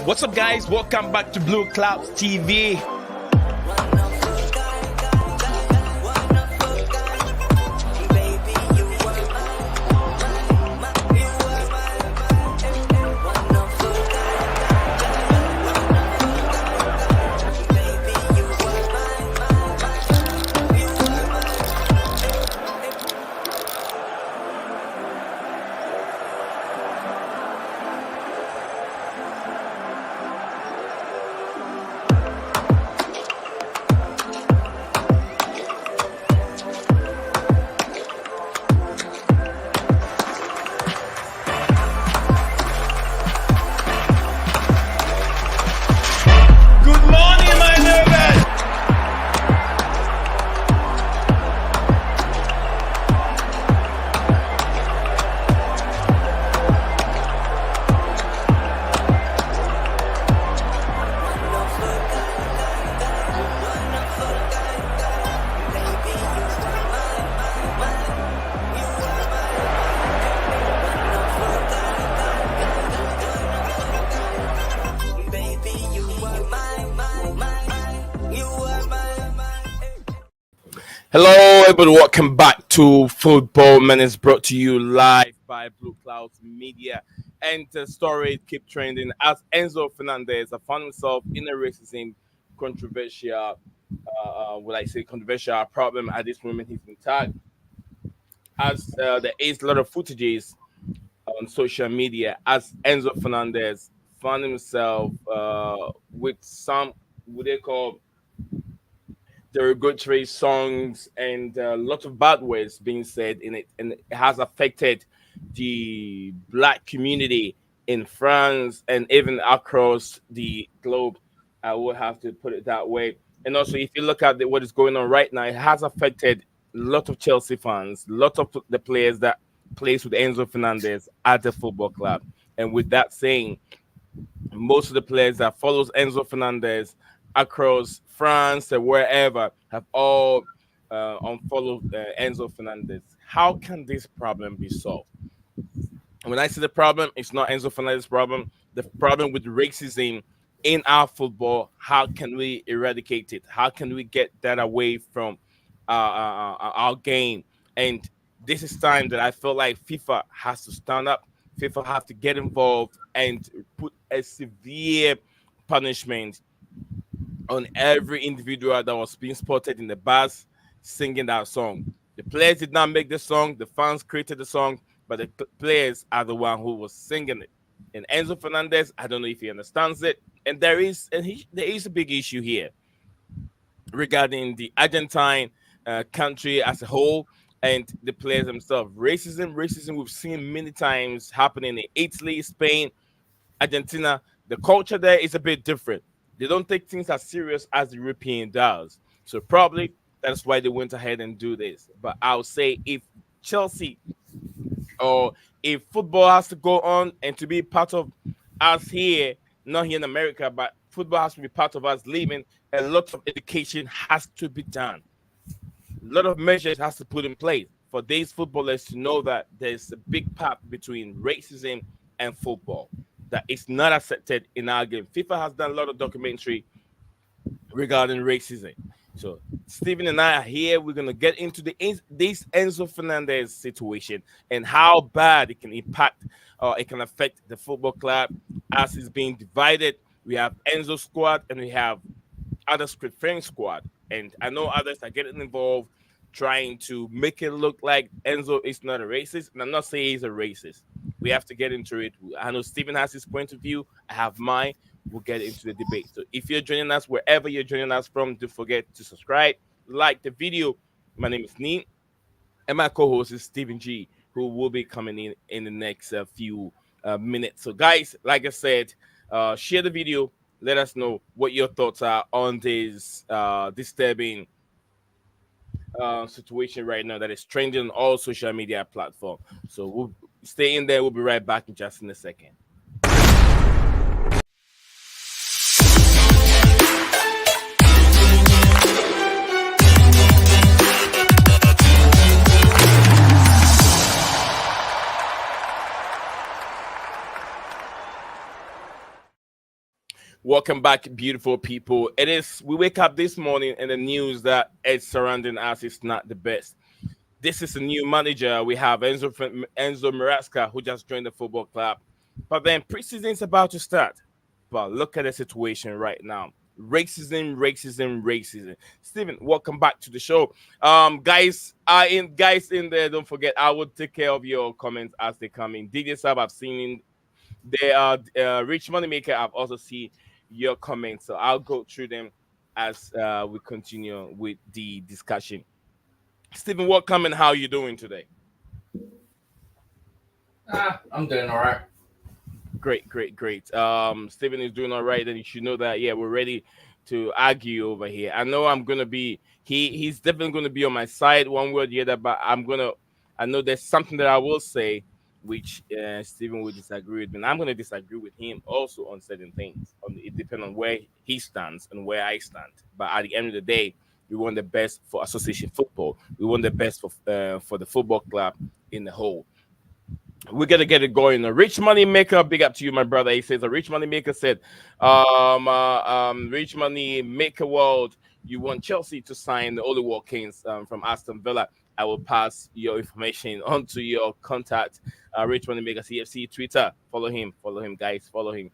What's up, guys? Welcome back to Blueclouds TV. Hello, everybody. Welcome back to Football Minutes, brought to you live by Blueclouds Media. And the story keep trending as Enzo Fernandez found himself in a racism controversial, controversial problem at this moment. He's been tagged as there is a lot of footages on social media as Enzo Fernandez found himself with some what they call derogatory songs and a lot of bad words being said in it, and it has affected the black community in France and even across the globe. I would have to put it that way. And also, if you look at what is going on right now, it has affected a lot of Chelsea fans, a lot of the players that plays with Enzo Fernandez at the football club. And with that saying, most of the players that follows Enzo Fernandez across France and wherever have all unfollowed Enzo Fernandez. How can this problem be solved? When I say the problem, it's not Enzo Fernandez's problem. The problem with racism in our football, how can we eradicate it? How can we get that away from our game? And this is time that I feel like FIFA has to stand up. FIFA have to get involved and put a severe punishment on every individual that was being spotted in the bus singing that song. The players did not make the song, the fans created the song, but the players are the one who was singing it. And Enzo Fernandez, I don't know if he understands it. And there is a big issue here regarding the Argentine country as a whole and the players themselves. Racism we've seen many times happening in Italy, Spain, Argentina. The culture there is a bit different. They don't take things as serious as the European does. So probably that's why they went ahead and do this. But I'll say if Chelsea or if football has to go on and to be part of us here, not here in America, but football has to be part of us living, a lot of education has to be done. A lot of measures has to put in place for these footballers to know that there's a big part between racism and football that is not accepted in our game. FIFA has done a lot of documentary regarding racism. So Stephen and I are here. We're going to get into this Enzo Fernandez situation and how bad it can impact or it can affect the football club as it's being divided. We have Enzo squad and we have other script frame squad. And I know others are getting involved trying to make it look like Enzo is not a racist. And I'm not saying he's a racist. We have to get into it. I know Stephen has his point of view. I have mine. We'll get into the debate. So if you're joining us, wherever you're joining us from, don't forget to subscribe, like the video. My name is Neem, and my co-host is Stephen G, who will be coming in the next few minutes. So guys, like I said, share the video. Let us know what your thoughts are on this disturbing situation right now that is trending on all social media platforms. So we'll stay in there. We'll be right back in just in a second. Welcome back, beautiful people. It is we wake up this morning and the news that is surrounding us is not the best. This is a new manager. We have Enzo Maraska who just joined the football club. But then preseason is about to start. But look at the situation right now. Racism, racism, racism. Stephen, welcome back to the show. Guys in there, don't forget, I will take care of your comments as they come in. DJ Sab, I've seen they are Rich Moneymaker. I've also seen your comments, so I'll go through them as we continue with the discussion. Stephen, what comment? How are you doing today? I'm doing all right. Great, great, great. Stephen is doing all right, and you should know that. Yeah, we're ready to argue over here. I know I'm gonna be. He's definitely gonna be on my side one way or the other, but I'm gonna. I know there's something that I will say, which Stephen will disagree with me. And I'm gonna disagree with him also on certain things. It depends on where he stands and where I stand. But at the end of the day, we want the best for association football. We want the best for the football club in the whole. We're gonna get it going. A rich money maker, big up to you, my brother. He says a rich money maker said, rich money maker world. You want Chelsea to sign the Oli Watkins from Aston Villa. I will pass your information on to your contact, Rich Money Maker CFC Twitter. Follow him, guys. Follow him.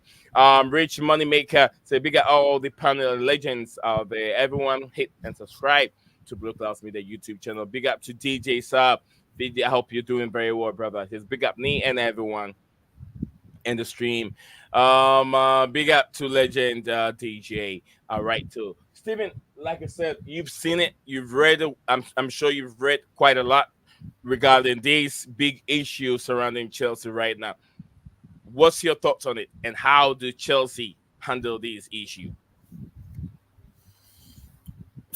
Rich Money Maker say big up all the panel legends out there. Everyone hit and subscribe to Blueclouds Media YouTube channel. Big up to DJ Saab. I hope you're doing very well, brother. Just big up me and everyone in the stream. Big up to legend DJ. All right, too. Stephen, like I said, you've seen it, you've read it. I'm sure you've read quite a lot regarding these big issues surrounding Chelsea right now. What's your thoughts on it, and how do Chelsea handle these issues?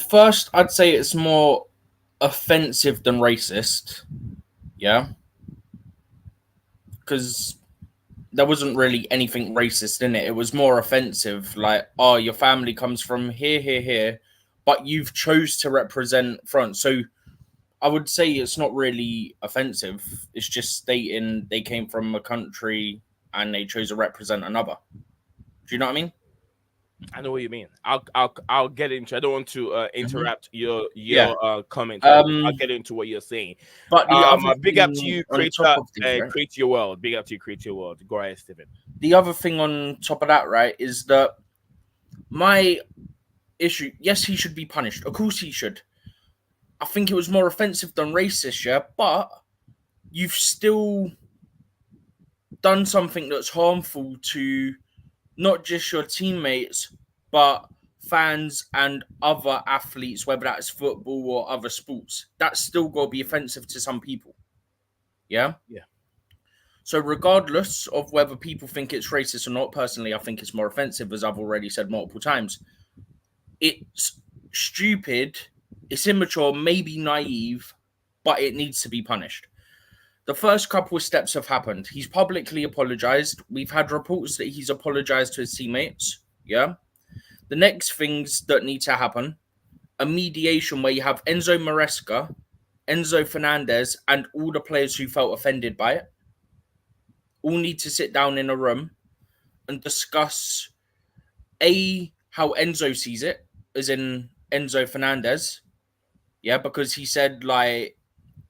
First, I'd say it's more offensive than racist. Yeah. Because there wasn't really anything racist in it. It was more offensive. Like, oh, your family comes from here, but you've chose to represent France. So I would say it's not really offensive. It's just stating they came from a country and they chose to represent another. Do you know what I mean? I know what you mean. I'll get into. I don't want to interrupt your Yeah. comment. I'll get into what you're saying. But the other Big up to thing you, on top of things, right? create your world. Big up to you, create your world. Go ahead, Stephen. The other thing on top of that, right, is that my issue. Yes, he should be punished. Of course, he should. I think it was more offensive than racist, yeah. But you've still done something that's harmful to not just your teammates, but fans and other athletes, whether that's football or other sports. That's still got to be offensive to some people. Yeah? Yeah. So regardless of whether people think it's racist or not, personally, I think it's more offensive, as I've already said multiple times. It's stupid, it's immature, maybe naive, but it needs to be punished. The first couple of steps have happened. He's publicly apologized. We've had reports that he's apologized to his teammates. Yeah. The next things that need to happen, a mediation where you have Enzo Maresca, Enzo Fernandez, and all the players who felt offended by it, all need to sit down in a room and discuss how Enzo sees it, as in Enzo Fernandez. Yeah, because he said like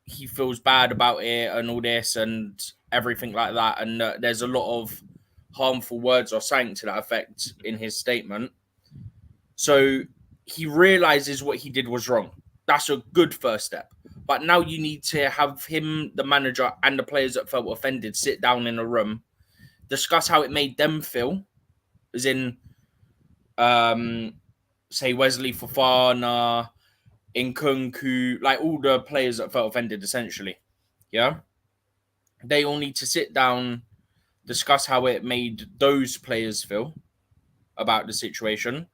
he feels bad about it and all this and everything like that. And there's a lot of harmful words or something to that effect in his statement. So he realizes what he did was wrong. That's a good first step. But now you need to have him, the manager, and the players that felt offended sit down in a room, discuss how it made them feel, as in, say, Wesley Fofana, Nkunku, like all the players that felt offended, essentially. Yeah? They all need to sit down, discuss how it made those players feel about the situation.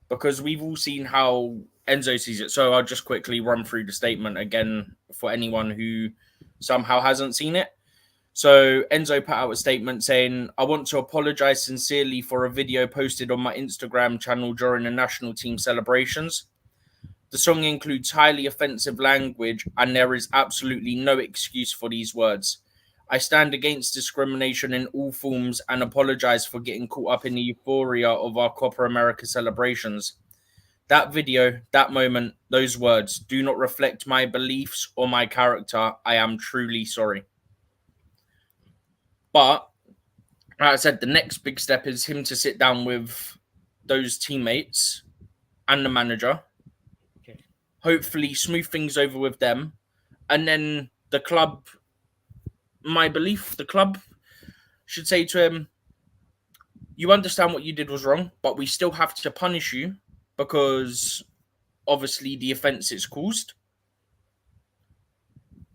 Because we've all seen how Enzo sees it. So I'll just quickly run through the statement again for anyone who somehow hasn't seen it. So Enzo put out a statement saying, I want to apologize sincerely for a video posted on my Instagram channel during the national team celebrations. The song includes highly offensive language and there is absolutely no excuse for these words. I stand against discrimination in all forms and apologize for getting caught up in the euphoria of our Copa America celebrations. That video, that moment, those words do not reflect my beliefs or my character. I am truly sorry. But, like I said, the next big step is him to sit down with those teammates and the manager, Okay. hopefully smooth things over with them. And then the club, my belief, the club should say to him, you understand what you did was wrong, but we still have to punish you because obviously the offence it's caused.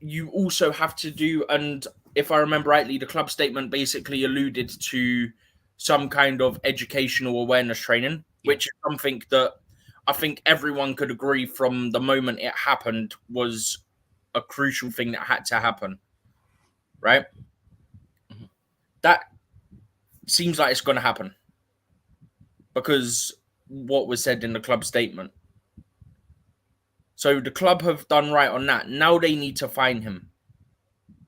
You also have to do, and if I remember rightly, the club statement basically alluded to some kind of educational awareness training, Yeah. which is something that I think everyone could agree from the moment it happened was a crucial thing that had to happen, right? Mhm. That seems like it's going to happen because what was said in the club statement. So the club have done right on that. Now they need to fine him.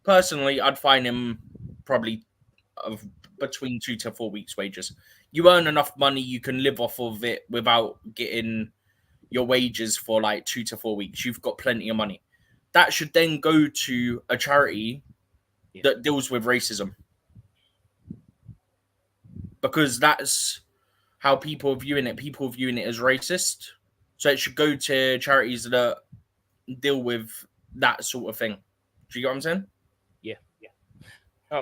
Personally, I'd fine him probably of between 2 to 4 weeks' wages. You earn enough money, you can live off of it without getting your wages for like 2 to 4 weeks. You've got plenty of money. That should then go to a charity Yeah. that deals with racism because that's how people are viewing it. People are viewing it as racist. So it should go to charities that deal with that sort of thing. Do you get what I'm saying? Yeah.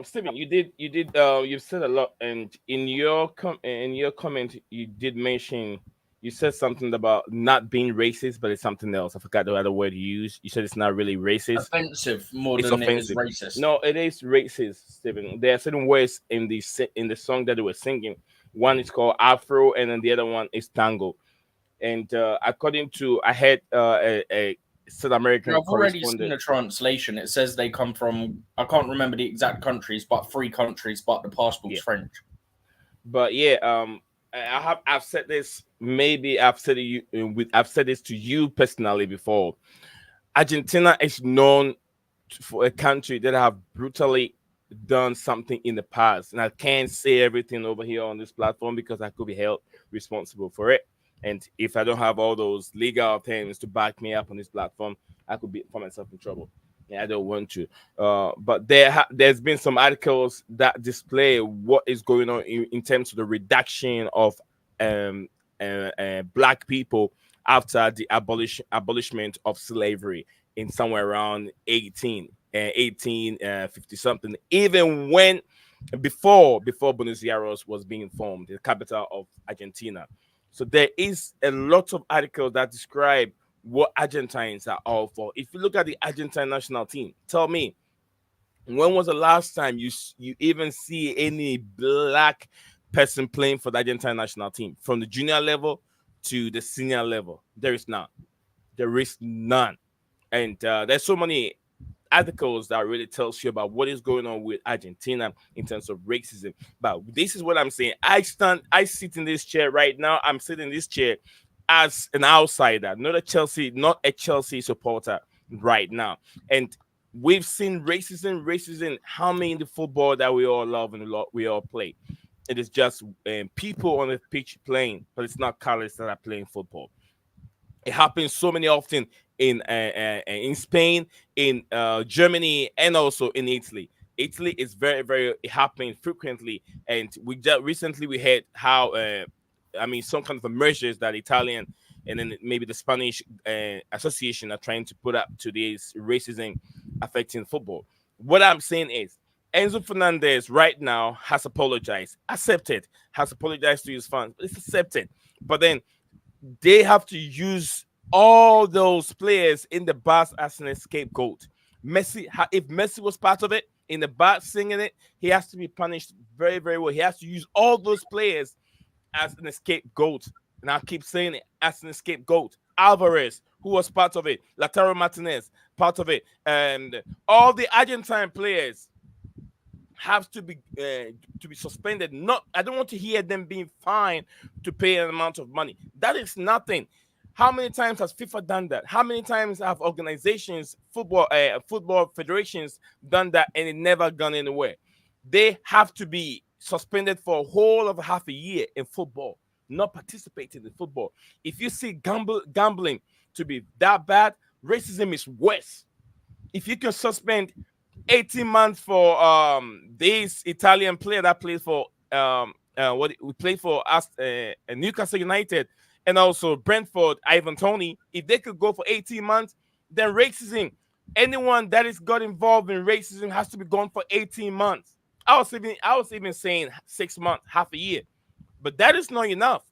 Stephen, you've said a lot, and in your comment, you did mention, you said something about not being racist, but it's something else. I forgot the other word you used. You said it's not really racist; Offensive more it's than it is offensive. racist. No, it is racist, Stephen. There are certain words in the song that they were singing. One is called Afro, and then the other one is Tango. And according to, I had a South Now, American I've already seen correspondent. the translation. It says they come from, I can't remember the exact countries, but 3 countries, but the passport's Yeah. French. But yeah, I've said this, maybe I've said it I've said this to you personally before. Argentina is known for a country that have brutally done something in the past, and I can't say everything over here on this platform because I could be held responsible for it. And if I don't have all those legal things to back me up on this platform, I could be find myself in trouble. Yeah, I don't want to. But there's been some articles that display what is going on in terms of the reduction of um, black people after the abolishment of slavery in somewhere around 1850 something. Even when before Buenos Aires was being formed, the capital of Argentina. So there is a lot of articles that describe what Argentines are all for. If you look at the Argentine national team, tell me, when was the last time you even see any black person playing for the Argentine national team from the junior level to the senior level? There is none. There is none. And there's so many articles that really tells you about what is going on with Argentina in terms of racism. But this is what I'm saying. I sit in this chair right now. I'm sitting in this chair as an outsider, not a Chelsea supporter right now. And we've seen racism, how many in the football that we all love and we all play. It is just people on the pitch playing, but it's not colors that are playing football. It happens so many often in Spain, in Germany, and also in Italy. Italy is very happening frequently, and we just recently we had how I mean some kind of a measures that Italian and then maybe the Spanish association are trying to put up to this racism affecting football. What I'm saying is Enzo Fernandez right now has apologized, accepted, has apologized to his fans. It's accepted, but then they have to use all those players in the bus as an scapegoat. If Messi was part of it in the bus singing it, he has to be punished very well. He has to use all those players as an scapegoat, and I keep saying it as an scapegoat. Alvarez, who was part of it, Lautaro Martinez, part of it, and all the Argentine players have to be suspended. Not, I don't want to hear them being fined to pay an amount of money. That is nothing. How many times has FIFA done that? How many times have organizations, football federations done that, and it never gone anywhere? They have to be suspended for a whole of half a year in football, not participating in football. If you see gambling to be that bad, racism is worse. If you can suspend 18 months for this Italian player that played for what we played for us Newcastle United and also Brentford, Ivan Tony, if they could go for 18 months, then racism, anyone that is got involved in racism has to be gone for 18 months. I was even saying 6 months, half a year, but that is not enough.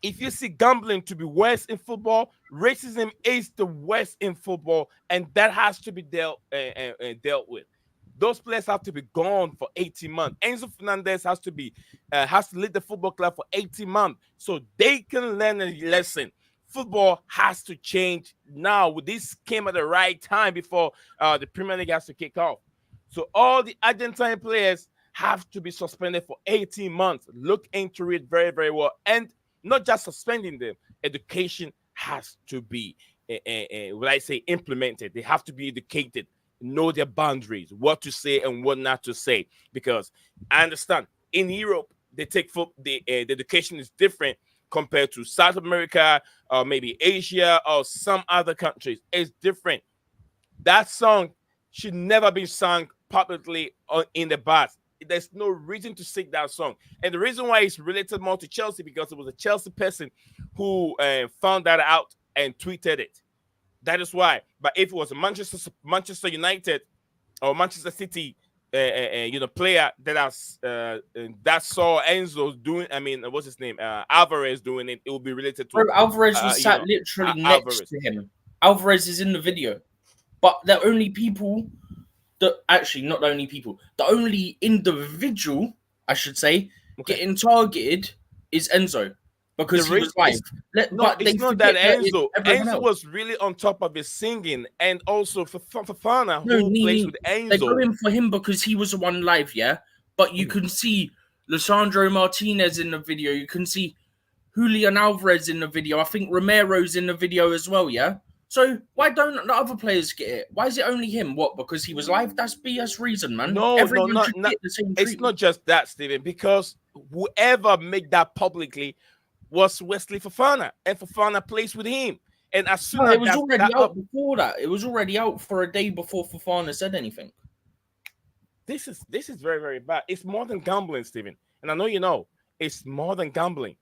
If you see gambling to be worse in football, racism is the worst in football, and that has to be dealt with. Those players have to be gone for 18 months. Enzo Fernandez has to lead the football club for 18 months so they can learn a lesson. Football has to change now. This came at the right time before the Premier League has to kick off. So all the Argentine players have to be suspended for 18 months. Look into it very, very well. And not just suspending them, education has to be, what I say, implemented. They have to be educated, know their boundaries, what to say and what not to say. Because I understand in Europe, they take the education is different compared to South America or maybe Asia or some other countries. It's different. That song should never be sung publicly in the bars. There's no reason to sing that song. And the reason why it's related more to Chelsea because it was a Chelsea person who found that out and tweeted it. That is why. But if it was a Manchester United or Manchester City, player that saw Enzo doing, I mean, what's his name, Alvarez doing it, it will be related to Bro, Alvarez was sat literally next Alvarez. to him. Alvarez is in the video, but the only people not the only people, the only individual, I should say, getting targeted is Enzo because he was live. But it's not that Enzo was really on top of his singing, and also for Fafana, who plays with Enzo. They're going for him because he was the one live, yeah? But you can see Lisandro Martinez in the video. You can see Julian Alvarez in the video. I think Romero's in the video as well, yeah? So why don't the other players get it? Why is it only him? What? Because he was live? That's BS reason, man. No, it's not just that, Steven. Because whoever made that publicly was Wesley Fofana, and Fofana plays with him. And as soon as it was already out before that. It was already out for a day before Fofana said anything. This is very, very bad. It's more than gambling, Steven. And I know you know. It's more than gambling.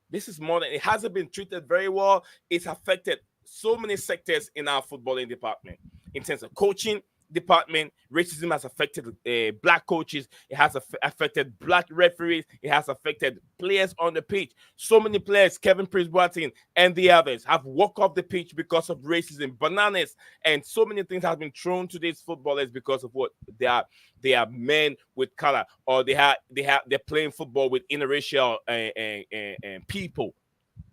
This is more than it hasn't been treated very well. It's affected so many sectors in our footballing department in terms of coaching department. Racism has affected black coaches. It has affected black referees. It has affected players on the pitch. So many players, Kevin Prince Boateng and the others, have walked off the pitch because of racism, bananas, and so many things have been thrown to these footballers because of what they are. They are men with color, or they're playing football with interracial people.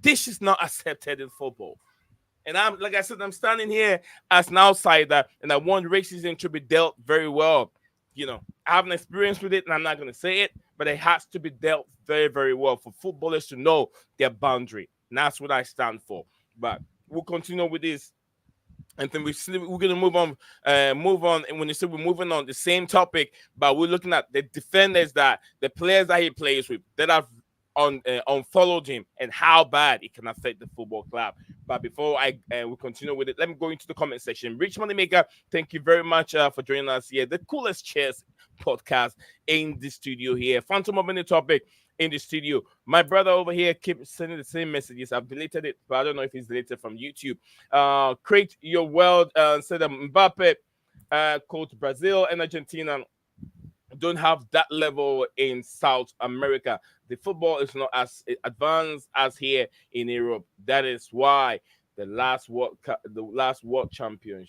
This is not accepted in football. And I'm, like I said, I'm standing here as an outsider, and I want racism to be dealt very well. You know, I have an experience with it, and I'm not going to say it, but it has to be dealt very, very well for footballers to know their boundary. And that's what I stand for. But we'll continue with this. And then we're going to move on. And when you say we're moving on the same topic, but we're looking at the defenders the players that he plays with that have unfollowed him and how bad it can affect the football club. But before we continue with it, let me go into the comment section. Rich Moneymaker, thank you very much for joining us here. The coolest chess podcast in the studio here. Phantom of any topic in the studio. My brother over here keeps sending the same messages. I've deleted it, but I don't know if it's deleted from YouTube. Create your world, said Mbappe, coach Brazil and Argentina don't have that level in South America. The football is not as advanced as here in Europe. That is why the last world champions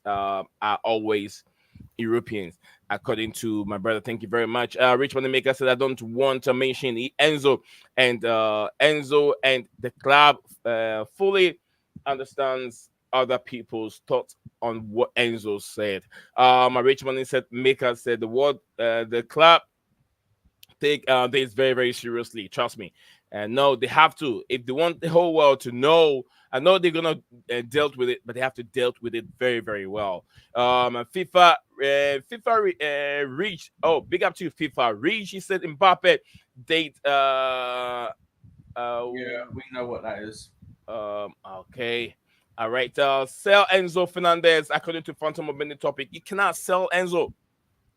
are always Europeans, according to my brother. Thank you very much. Rich Moneymaker said I don't want to mention Enzo and the club fully understands other people's thoughts on what Enzo said. My Rich Moneymaker said the club take this very, very seriously. Trust me. And no, they have to. If they want the whole world to know, I know they're gonna dealt with it, but they have to dealt with it very, very well. FIFA reached. Oh, big up to FIFA. Reach. He said Mbappe date. Uh, Yeah, we know what that is. Okay. All right. Sell Enzo Fernandez according to Phantom of Many Topic. You cannot sell Enzo.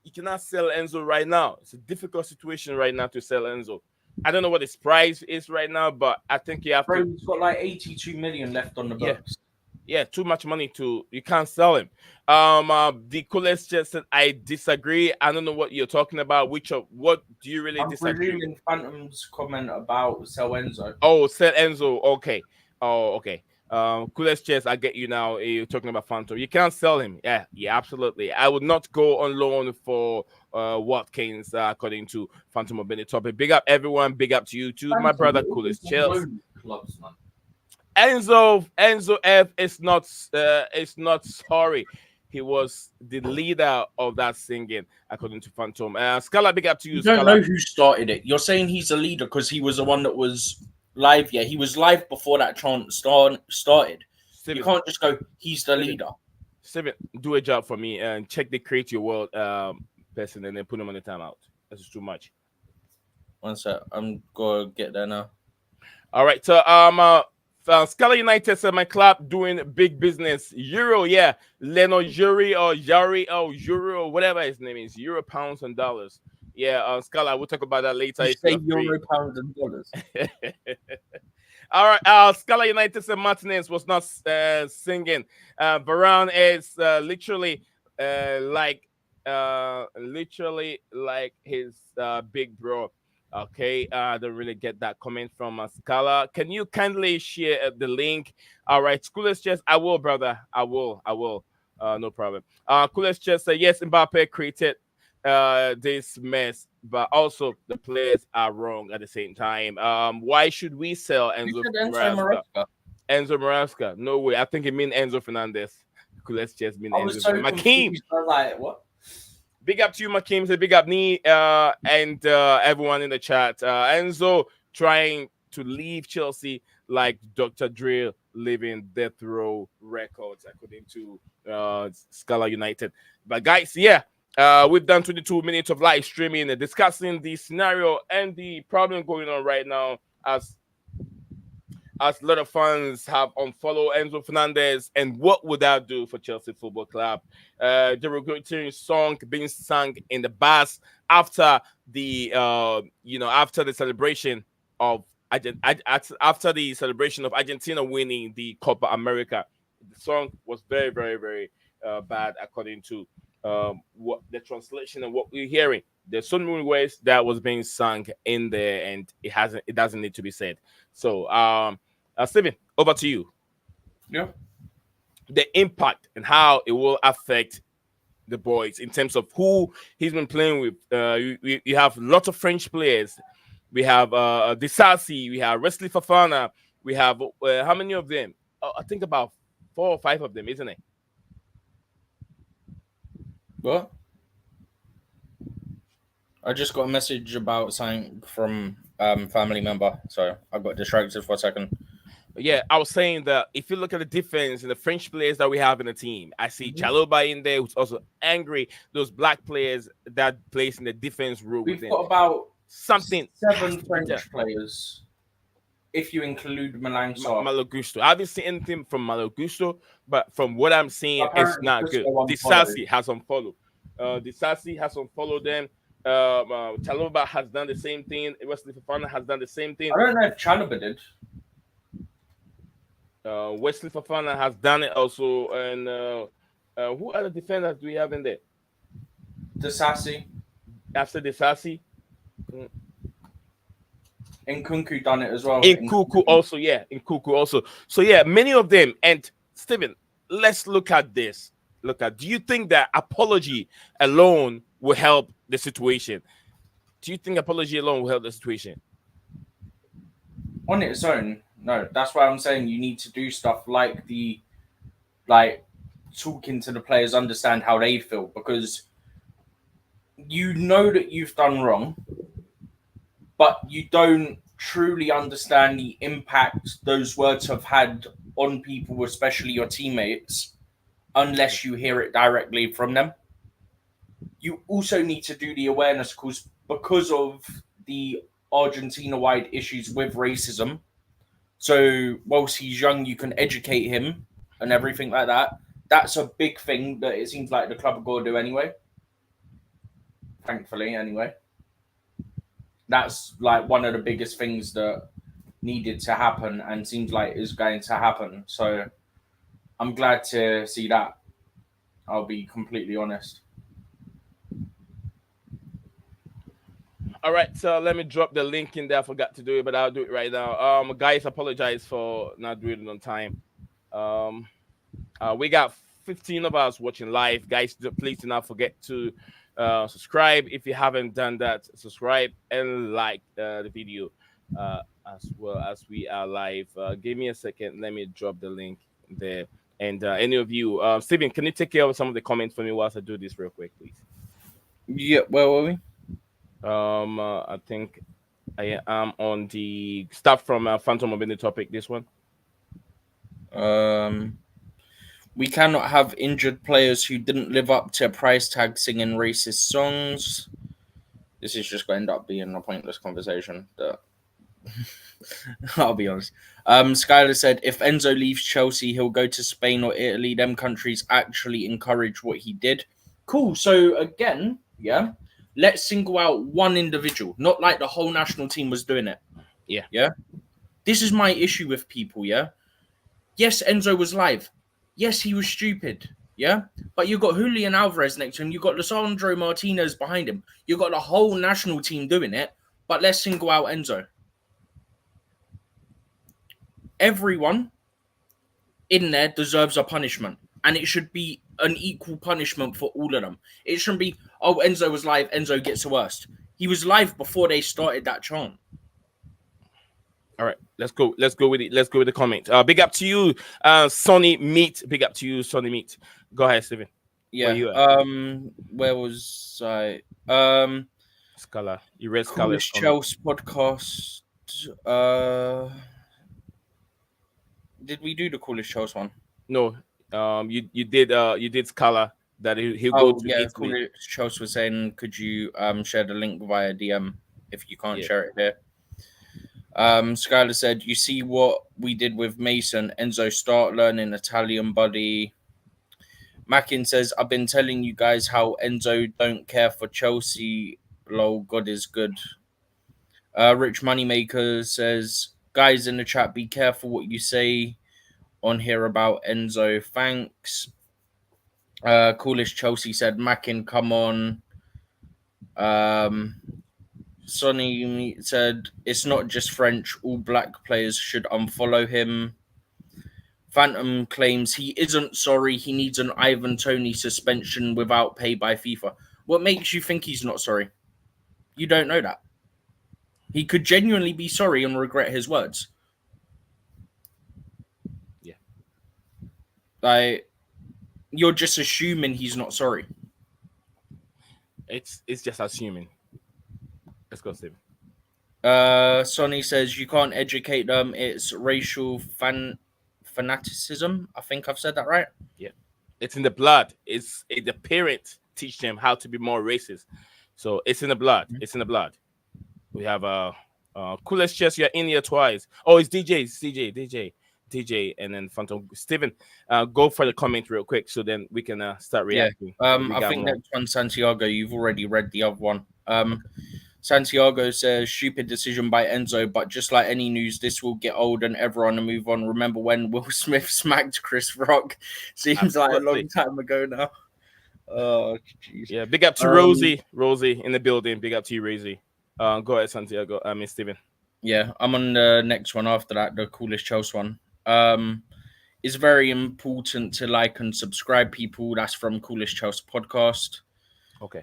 You cannot sell Enzo right now. It's a difficult situation right now to sell Enzo. I don't know what his price is right now, but I think you have to. Bro, he's got like 82 million left on the Yeah, books. yeah, too much money to you can't sell him. The coolest just said I disagree. I don't know what you're talking about. Which of what do you really I'm disagree? presuming Phantom's comment about Sel Enzo. Oh, sell Enzo. Okay. Oh, okay. Coolest chess. I get you now. You're talking about Phantom. You can't sell him. Yeah, yeah, absolutely. I would not go on loan for Watkins, according to Phantom of Bennett Topic. Big up everyone. Big up to you too, my Phantom, brother. what are Coolest you chess. on clubs, man? Enzo F is not sorry. He was the leader of that singing, according to Phantom. Scala, big up to You you, don't Scala. know who started it. You're saying he's a leader because he was the one that was live. Yeah, he was live before that chant started. You Steven, can't just go, he's the Steven, leader. Steven, do a job for me and check the Create Your World person and then put them on the timeout. This is too much. One sec, I'm gonna get there now. All right, so Scala United said my club doing big business. Euro, yeah. Leno Yuri or Yari or Euro, whatever his name is. Euro, pounds, and dollars. Yeah, Scala, we'll talk about that later You if say you're free. euro, pounds, and dollars. All right, Scala United said Martinez was not singing. Varane is literally like his big bro. Okay, I don't really get that comment from Scala. Can you kindly share the link? All right, Coolest Chess, I will, brother. I will. No problem. Coolest Chess said yes, Mbappe created this mess, but also the players are wrong at the same time. Why should we sell Who Enzo said Enzo Maresca? Maresca? Enzo Maresca? No way. I think it mean Enzo Fernandez. Let's just mean I was Enzo. so Makeem. confused. I was like, what? Big up to you, Makeem. Say big up me and everyone in the chat. Enzo trying to leave Chelsea like Dr. Dre leaving Death Row Records, according to Scala United. But guys, yeah, we've done 22 minutes of live streaming and discussing the scenario and the problem going on right now as a lot of fans have unfollowed Enzo Fernandez, and what would that do for Chelsea Football Club? The regulating song being sung in the bus after after the celebration of after the celebration of Argentina winning the Copa America. The song was very, very, very bad according to what the translation and what we're hearing. There's so many ways that was being sung in there, and it doesn't need to be said. So Steven, over to you. Yeah. The impact and how it will affect the boys in terms of who he's been playing with. You have lots of French players. We have Disasi, we have Wesley Fafana, we have how many of them? I think about 4 or 5 of them, isn't it? What? I just got a message about something from family member, so I got distracted for a second. Yeah, I was saying that if you look at the defense and the French players that we have in the team, I see Chaloba in there who's also angry. Those black players that plays in the defense role We've within got about something 7 French players, if you include Milan Sarr. Malagusto. I haven't seen anything from Malagusto, but from what I'm seeing, it's Apparently, not good. Crisco unfollowed. Disasi has unfollowed. Disasi has unfollowed them. Chaloba has done the same thing. Wesley Fafana has done the same thing. I don't know if Chalobah did. Wesley Fafana has done it also. And who other defenders do we have in there? Disasi. After Disasi? Nkunku done it as well. Nkunku also, yeah. Nkunku also. So, yeah, many of them. And, Steven, let's look at this. Do you think that apology alone will help the situation? Do you think apology alone will help the situation? On its own, no. That's why I'm saying you need to do stuff like talking to the players, understand how they feel, because you know that you've done wrong, but you don't truly understand the impact those words have had on people, especially your teammates, unless you hear it directly from them. You also need to do the awareness calls because of the Argentina-wide issues with racism. So whilst he's young, you can educate him and everything like that. That's a big thing that it seems like the club are going to do anyway. Thankfully, anyway. That's like one of the biggest things that needed to happen and seems like is going to happen. So I'm glad to see that. I'll be completely honest. All right, so let me drop the link in there. I forgot to do it, but I'll do it right now. Guys, apologize for not doing it on time. We got 15 of us watching live. Guys, please do not forget to subscribe if you haven't done that. Subscribe and like the video as well as we are live. Give me a second. Let me drop the link there. And any of you, Steven, can you take care of some of the comments for me whilst I do this real quick, please? Yeah, where were we? I think I am on the stuff from Phantom Mobility topic. This one. We cannot have injured players who didn't live up to a price tag singing racist songs. This is just going to end up being a pointless conversation. I'll be honest. Skylar said, if Enzo leaves Chelsea, he'll go to Spain or Italy. Them countries actually encourage what he did. Cool. So again, yeah, let's single out one individual, not like the whole national team was doing it. Yeah. Yeah. This is my issue with people, yeah? Yes, Enzo was live. Yes, he was stupid. Yeah? But you got Julian Alvarez next to him. You got Lisandro Martinez behind him. You got the whole national team doing it. But let's single out Enzo. Everyone in there deserves a punishment. And it should be an equal punishment for all of them. It shouldn't be, oh, Enzo was live, Enzo gets the worst. He was live before they started that chant. All right, let's go. Let's go with it. Let's go with the comment. Big up to you, Sonny Meat. Big up to you, Sonny Meat. Go ahead, Steven. Yeah. Where was I? Scala. You read Scala. Coolest Chelsea podcast. Did we do the Coolest Chelsea one? No. You did Scala that he'll go to Italy. Coolest Chelsea was saying, could you share the link via DM if you can't share it here? Skylar said, you see what we did with Mason. Enzo, start learning Italian, buddy. Mackin says, I've been telling you guys how Enzo don't care for Chelsea. Lol, God is good. Rich Moneymaker says, guys in the chat, be careful what you say on here about Enzo. Thanks. Coolest Chelsea said, Mackin, come on. Sonny said, it's not just French. All black players should unfollow him. Phantom claims he isn't sorry. He needs an Ivan Toney suspension without pay by FIFA. What makes you think he's not sorry? You don't know that. He could genuinely be sorry and regret his words. Yeah. Like, you're just assuming he's not sorry. It's just assuming. Let's go, Steven. Sonny says you can't educate them. It's racial fanaticism. I think I've said that right. Yeah, it's in the blood. The parents teach them how to be more racist. So it's in the blood. Mm-hmm. It's in the blood. We have Coolest Chess. You're in here twice. Oh, it's DJ, and then Phantom. Steven, go for the comment real quick, so then we can start reacting. I think next one, Santiago. You've already read the other one. Santiago says, stupid decision by Enzo, but just like any news, this will get old and everyone will move on. Remember when Will Smith smacked Chris Rock? Seems like a long time ago now. Oh, jeez. Yeah, big up to Rosie in the building. Big up to you, Rosie. Go ahead, Santiago. Miss Steven. Yeah, I'm on the next one after that, the Coolest Chelsea one. It's very important to like and subscribe, people. That's from Coolest Chelsea podcast. Okay.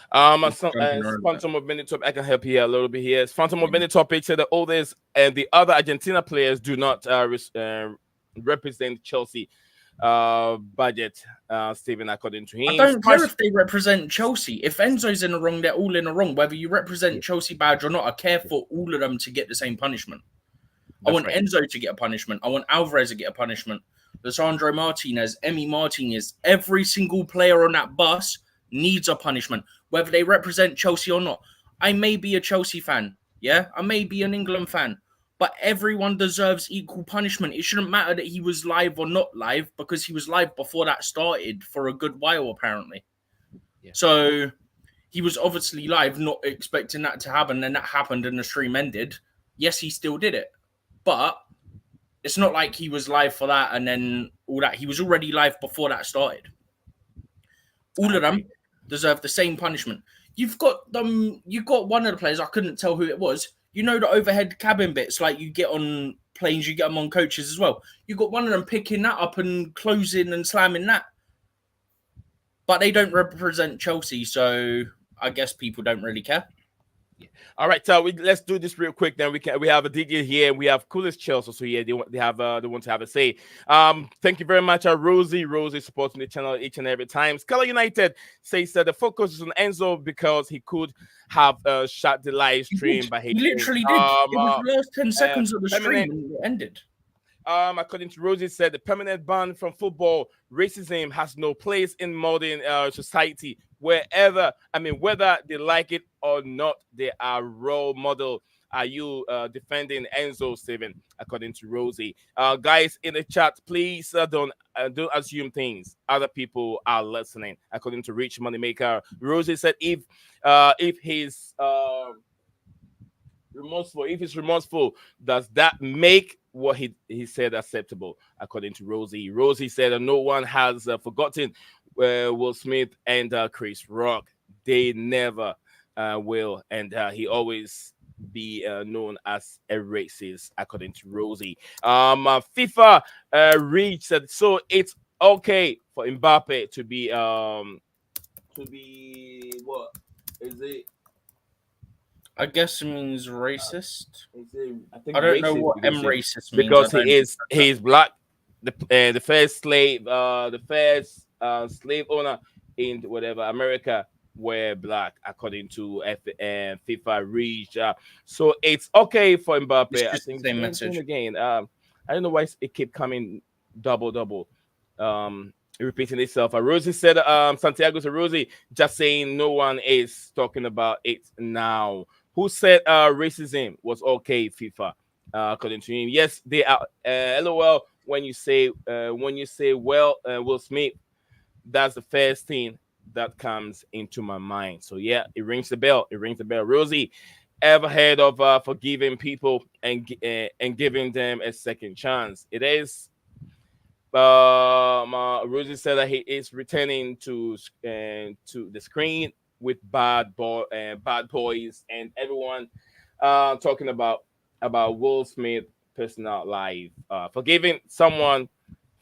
Phantom of Minute Topic. I can help you here a little bit here. Phantom of Minute Topic said the oldest and the other Argentina players do not represent Chelsea. budget, Stephen, according to I him. don't care if they represent Chelsea. If Enzo's in the wrong, they're all in the wrong. Whether you represent Chelsea badge or not, I care for all of them to get the same punishment. I That's want right. Enzo to get a punishment. I want Alvarez to get a punishment. Lisandro Martinez, Emi Martinez, every single player on that bus needs a punishment, whether they represent Chelsea or not. I may be a Chelsea fan, yeah? I may be an England fan, but everyone deserves equal punishment. It shouldn't matter that he was live or not live because he was live before that started for a good while, apparently. Yeah. So he was obviously live, not expecting that to happen, and that happened and the stream ended. Yes, he still did it. But it's not like he was live for that and then all that. He was already live before that started. All of them deserve the same punishment. You've got them. You got one of the players. I couldn't tell who it was. You know the overhead cabin bits, like you get on planes. You get them on coaches as well. You got one of them picking that up and closing and slamming that. But they don't represent Chelsea, so I guess people don't really care. All right, so let's do this real quick. Then we have a DJ here. We have Coolest Chelsea also here. They want to have a say. Thank you very much, Rosie. Rosie supporting the channel each and every time. Scala United says that the focus is on Enzo because he could have shut the live stream, but he literally did. It was the last 10 seconds of the stream and it ended. According to Rosie, said the permanent ban from football, racism has no place in modern society. Whether they like it or not, they are role model. Are you defending Enzo, Steven? According to Rosie, guys in the chat, please don't assume things. Other people are listening. According to Rich Moneymaker, Rosie said if he's remorseful, does that make what he said acceptable? According to Rosie, said that no one has forgotten Will Smith and Chris Rock. They never will, and he always be known as a racist, according to Rosie. FIFA reached that, so it's okay for Mbappe to be what is it? I guess it means racist. I don't know what racist means because he's black. The first slave, slave owner in whatever America were black, according to FIFA reach. So it's okay for Mbappe. I think the same message again. I don't know why it keep coming double. Repeating itself. Rosie said, Santiago to Rosie, just saying no one is talking about it now. Who said racism was okay, FIFA? According to him, yes, they are. LOL. When you say Will Smith, that's the first thing that comes into my mind. So yeah, it rings the bell. Rosie, ever heard of forgiving people and giving them a second chance? It is. Rosie said that he is returning to the screen with bad boys and everyone talking about Will Smith personal life. Forgiving someone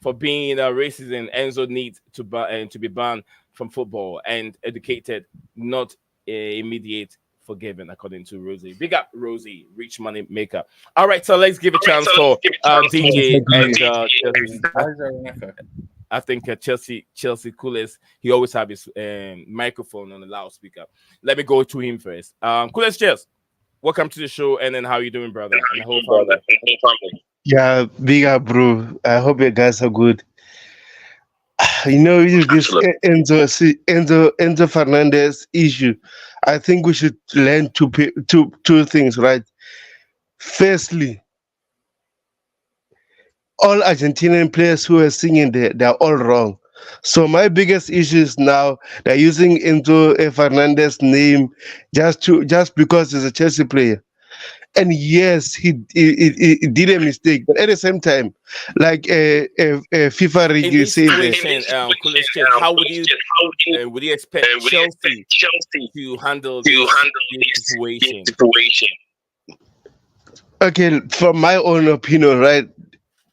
for being racist, and Enzo needs to be banned from football and educated, not immediate forgiven, according to Rosie. Big up Rosie, rich money maker. All right, so let's give a chance for DJ and Chelsea. I think Chelsea coolest. He always have his microphone on the loudspeaker. Let me go to him first. Coolest, cheers. Welcome to the show, and then how you doing, brother? And the whole family. Yeah, big up, bro. I hope you guys are good. You know, this Enzo Fernandez issue. I think we should learn two things, right? Firstly, all Argentinian players who are singing there, they're all wrong. So my biggest issue is now they're using Enzo Fernandez name just because he's a Chelsea player. And yes, he did a mistake, but at the same time, like FIFA in this saying situation, how would you expect Chelsea to handle this situation? Okay, from my own opinion, right?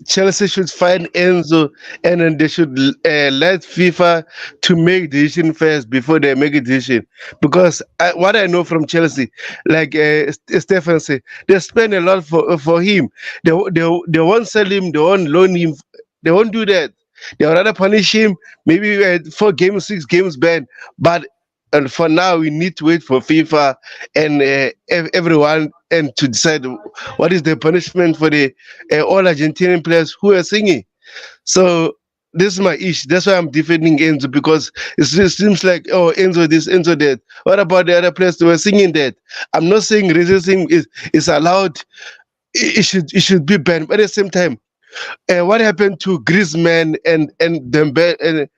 Chelsea should find Enzo, and then they should let FIFA to make decision first before they make a decision. Because what I know from Chelsea, like Stefan said, they spend a lot for him. They won't sell him. They won't loan him. They won't do that. They would rather punish him, maybe 4 games, 6 games ban. But for now, we need to wait for FIFA and everyone and to decide what is the punishment for the all Argentinian players who are singing. So this is my issue. That's why I'm defending Enzo because it seems like, oh, Enzo this, Enzo that. What about the other players who were singing that? I'm not saying racism is allowed. It should be banned. But at the same time, what happened to Griezmann and Dembele,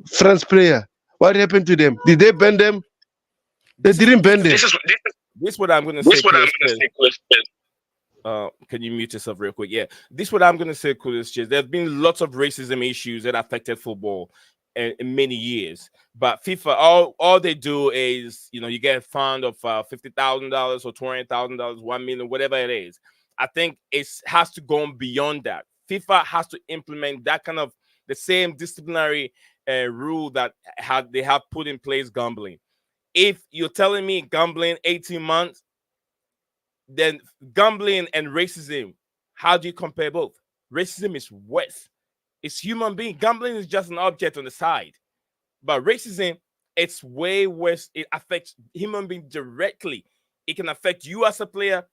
France player? What happened to them? Did they ban them? They This is didn't this ban is them. this is what I'm gonna say, Coach. Can you mute yourself real quick? Yeah, this is what I'm gonna say, Coach. There's been lots of racism issues that affected football in many years, but FIFA, all they do is, you get fined of $50,000 or $20,000, 1 million, whatever it is. I think it has to go on beyond that. FIFA has to implement that kind of the same disciplinary rule that they have put in place gambling. If you're telling me gambling 18 months, then gambling and racism, how do you compare both? Racism is worse. It's human being. Gambling is just an object on the side. But racism, it's way worse. It affects human being directly. It can affect you as a player.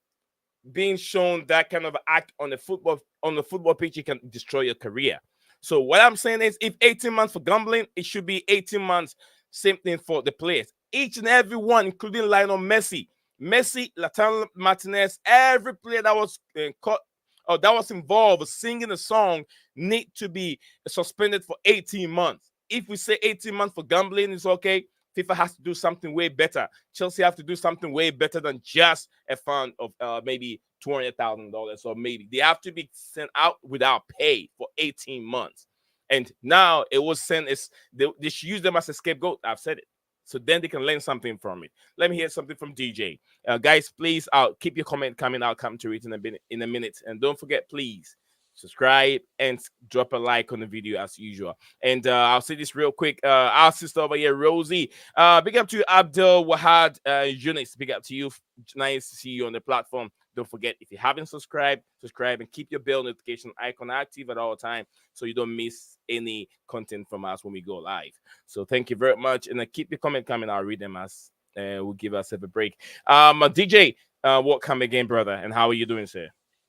Being shown that kind of act on the football pitch, it can destroy your career. So what I'm saying is, if 18 months for gambling, it should be 18 months. Same thing for the players. Each and every one, including Lionel Messi, Lautaro Martinez, every player that was caught or that was involved singing a song need to be suspended for 18 months. If we say 18 months for gambling is okay, FIFA has to do something way better. Chelsea have to do something way better than just a fine of maybe $200,000, or maybe they have to be sent out without pay for 18 months. And now it was sent as they should use them as a scapegoat. I've said it. So then they can learn something from it. Let me hear something from DJ. Guys, please keep your comment coming. I'll come to it in a minute. And don't forget, please subscribe and drop a like on the video as usual. And I'll say this real quick. Our sister over here, Rosie. Big up to you, Abdul Wahad Yunus. Big up to you. Nice to see you on the platform. Don't forget, if you haven't subscribed, subscribe and keep your bell notification icon active at all time so you don't miss any content from us when we go live. So thank you very much. And keep your comment coming. I'll read them as we'll give ourselves a break. DJ, welcome again, brother. And how are you doing, sir?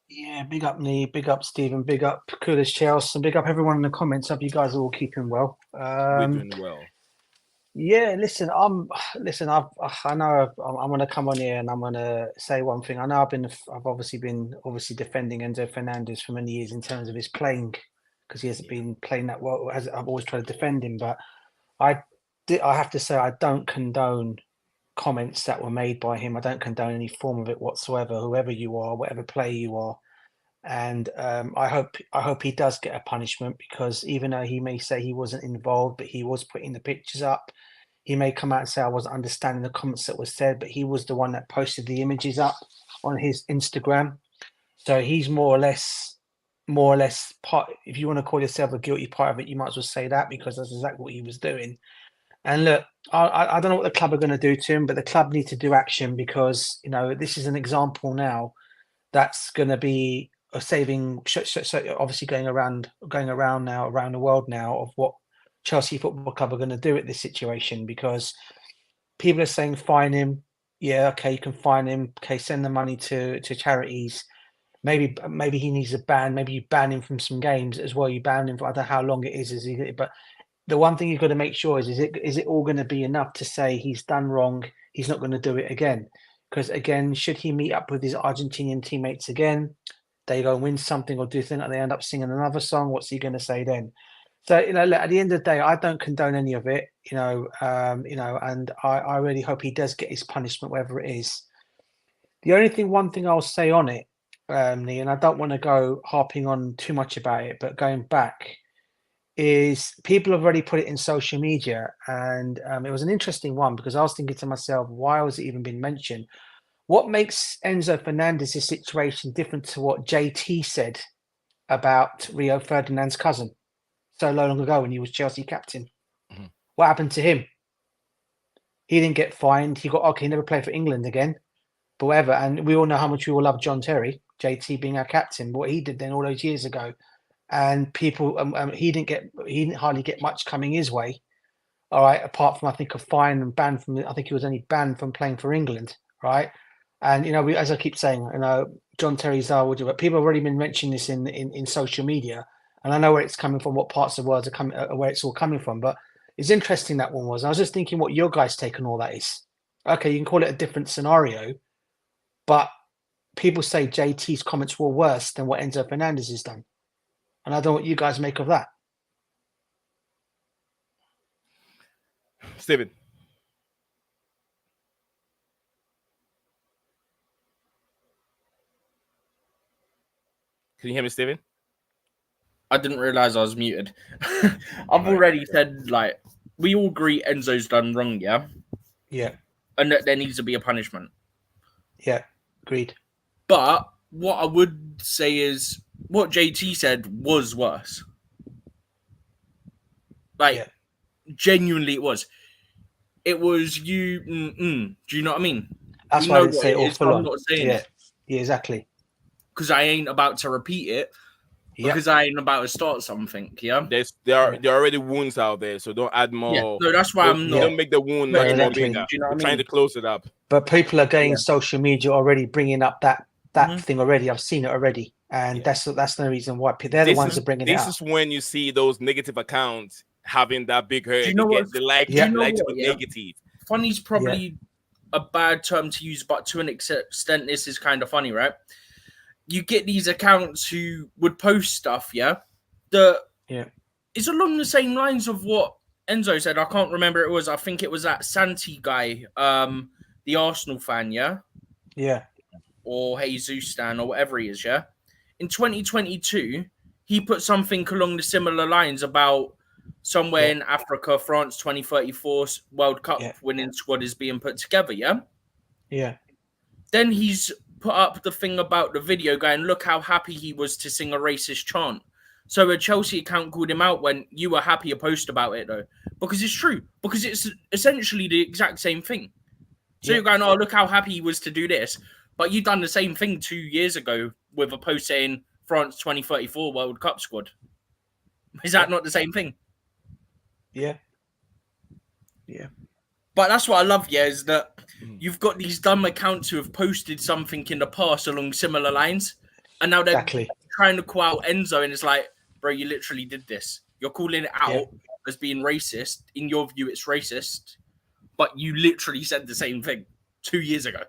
Yeah, big up Nee, big up Stephen, big up Coolest Chelsea, and big up everyone in the comments. Hope you guys are all keeping well. We're doing well. Yeah, listen, I know I'm going to come on here and I'm going to say one thing. I know I've obviously been defending Enzo Fernandez for many years in terms of his playing, because he hasn't been playing that well. I've always tried to defend him, but I have to say I don't condone comments that were made by him. I don't condone any form of it whatsoever, whoever you are, whatever player you are. And I hope he does get a punishment, because even though he may say he wasn't involved, but he was putting the pictures up. He may come out and say I wasn't understanding the comments that were said, but he was the one that posted the images up on his Instagram. So he's more or less part. If you want to call yourself a guilty part of it, you might as well say that, because that's exactly what he was doing. And look, I don't know what the club are going to do to him, but the club need to do action, because this is an example now that's going to be saving. So obviously going around now around the world now of what Chelsea Football Club are going to do at this situation, because people are saying fine him. Yeah, okay, you can fine him. Okay, send the money to charities. Maybe he needs a ban. Maybe you ban him from some games as well. You ban him for, I don't know how long it is. But the one thing you've got to make sure is it all going to be enough to say he's done wrong? He's not going to do it again. Because again, should he meet up with his Argentinian teammates again, they go and win something or do something, and they end up singing another song, what's he going to say then? So, at the end of the day, I don't condone any of it, and I really hope he does get his punishment, whatever it is. The one thing I'll say on it, Nee, and I don't want to go harping on too much about it, but going back, is people have already put it in social media, and it was an interesting one, because I was thinking to myself, why was it even been mentioned? What makes Enzo Fernandez's situation different to what JT said about Rio Ferdinand's cousin so long ago when he was Chelsea captain? Mm-hmm. What happened to him? He didn't get fined. He never played for England again, but whatever. And we all know how much we all love John Terry, JT being our captain, what he did then all those years ago. and people, he didn't hardly get much coming his way. All right, apart from I think a fine and banned from. I think he was only banned from playing for England. Right, and as I keep saying, John Terry Zarwood, but people have already been mentioning this in social media, and I know where it's coming from, what parts of the world are coming, where it's all coming from. But it's interesting that one was. I was just thinking what your guys' take on all that is. Okay, you can call it a different scenario, but people say JT's comments were worse than what Enzo Fernandez has done, and I don't know what you guys make of that. Steven. Can you hear me, Steven? I didn't realize I was muted. I've already said, like, we all agree Enzo's done wrong, yeah? Yeah. And that there needs to be a punishment. Yeah, agreed. But what I would say is what JT said was worse. Like, genuinely it was. It was you. Do you know what I mean? That's why I didn't say it all full on. I'm not saying it. Yeah, exactly. Because I ain't about to repeat it. Because I ain't about to start something. Yeah. There are already wounds out there, so don't add more. Yeah. No, that's why I'm not. Don't make the wound much more bigger. You know what I mean? Trying to close it up. But people are getting social media already bringing up that thing already. I've seen it already, and that's the reason why they're the ones that bringing it up. This is when you see those negative accounts having that big hurt. You know what? They like negative. Funny's probably a bad term to use, but to an extent, this is kind of funny, right? You get these accounts who would post stuff, it's along the same lines of what Enzo said. I can't remember it was. I think it was that Santi guy, the Arsenal fan, or Jesus Stan, or whatever he is, In 2022, he put something along the similar lines about somewhere in Africa, France 2034 World Cup winning squad is being put together, Then he's put up the thing about the video going, look how happy he was to sing a racist chant. So a Chelsea account called him out when you were happy to post about it, though. Because it's true. Because it's essentially the exact same thing. So you're going, oh, look how happy he was to do this. But you've done the same thing 2 years ago with a post saying France 2034 World Cup squad. Is that not the same thing? Yeah. But that's what I love, is that you've got these dumb accounts who have posted something in the past along similar lines, and now they're trying to call out Enzo, and it's like, bro, you literally did this. You're calling it out as being racist. In your view, it's racist, but you literally said the same thing 2 years ago.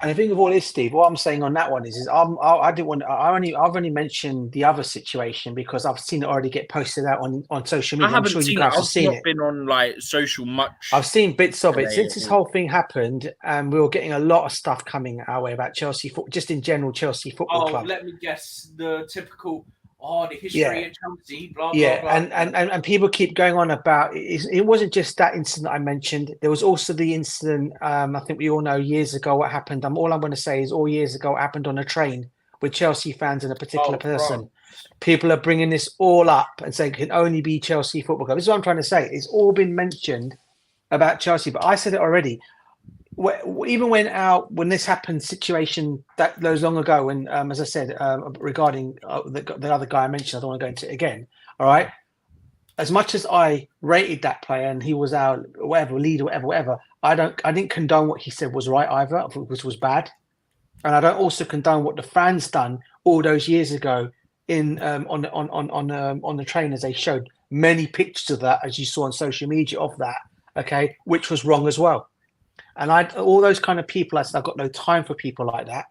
And the thing of all this, Steve, what I'm saying on that one is I've only mentioned the other situation because I've seen it already get posted out on social media. I'm sure you guys have seen it. I've been on like social much. I've seen bits of it since this whole thing happened, and we were getting a lot of stuff coming our way about Chelsea football, just in general Chelsea Football Club. Let me guess the typical. The history of Chelsea, blah, blah, blah. And people keep going on about it wasn't just that incident I mentioned. There was also the incident, I think we all know years ago what happened. All I'm going to say is all years ago it happened on a train with Chelsea fans and a particular person. Right. People are bringing this all up and saying it can only be Chelsea Football Club. This is what I'm trying to say. It's all been mentioned about Chelsea, but I said it already. Even when this happened, situation that those long ago, and as I said regarding the other guy I mentioned, I don't want to go into it again. All right, as much as I rated that player and he was our leader, whatever, I didn't condone what he said was right either, which was bad, and I don't also condone what the fans done all those years ago on the train, as they showed many pictures of that, as you saw on social media of that. Okay, which was wrong as well. And all those kind of people, I said, I've got no time for people like that.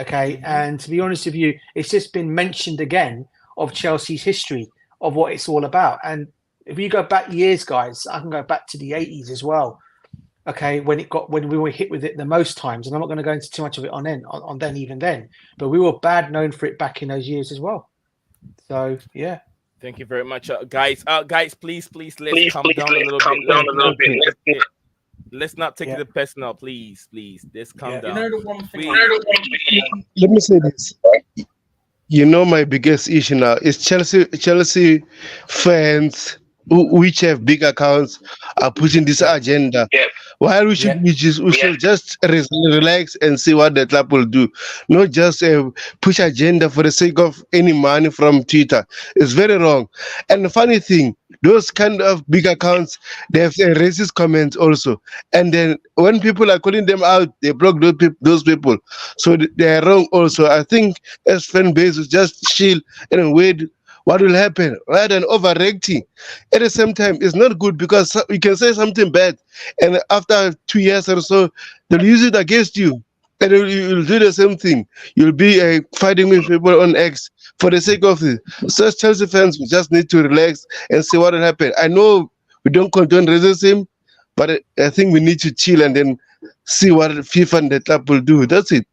Okay. And to be honest with you, it's just been mentioned again of Chelsea's history of what it's all about. And if you go back years, guys, I can go back to the 80s as well. Okay. When we were hit with it the most times, and I'm not going to go into too much of it on even then, but we were bad known for it back in those years as well. So, yeah. Thank you very much, guys. Guys, please, let's calm down a little bit. Let's not take it personal, please. Let's calm down. Let me say this. My biggest issue now is Chelsea fans which have big accounts are pushing this Yeah, agenda. While yeah, we should just relax and see what the club will do, not just push agenda for the sake of any money from Twitter. It's very wrong. And the funny thing, those kind of big accounts, they have racist comments also. And then when people are calling them out, they block those people. So they are wrong also. I think as fan base, is just chill and wait what will happen rather than overreacting. At the same time, it's not good because you can say something bad, and after 2 years or so, they'll use it against you. And you'll do the same thing. You'll be fighting with people on X for the sake of it. So, as Chelsea fans, we just need to relax and see what will happen. I know we don't condone racism, but I think we need to chill and then see what FIFA and the club will do. That's it.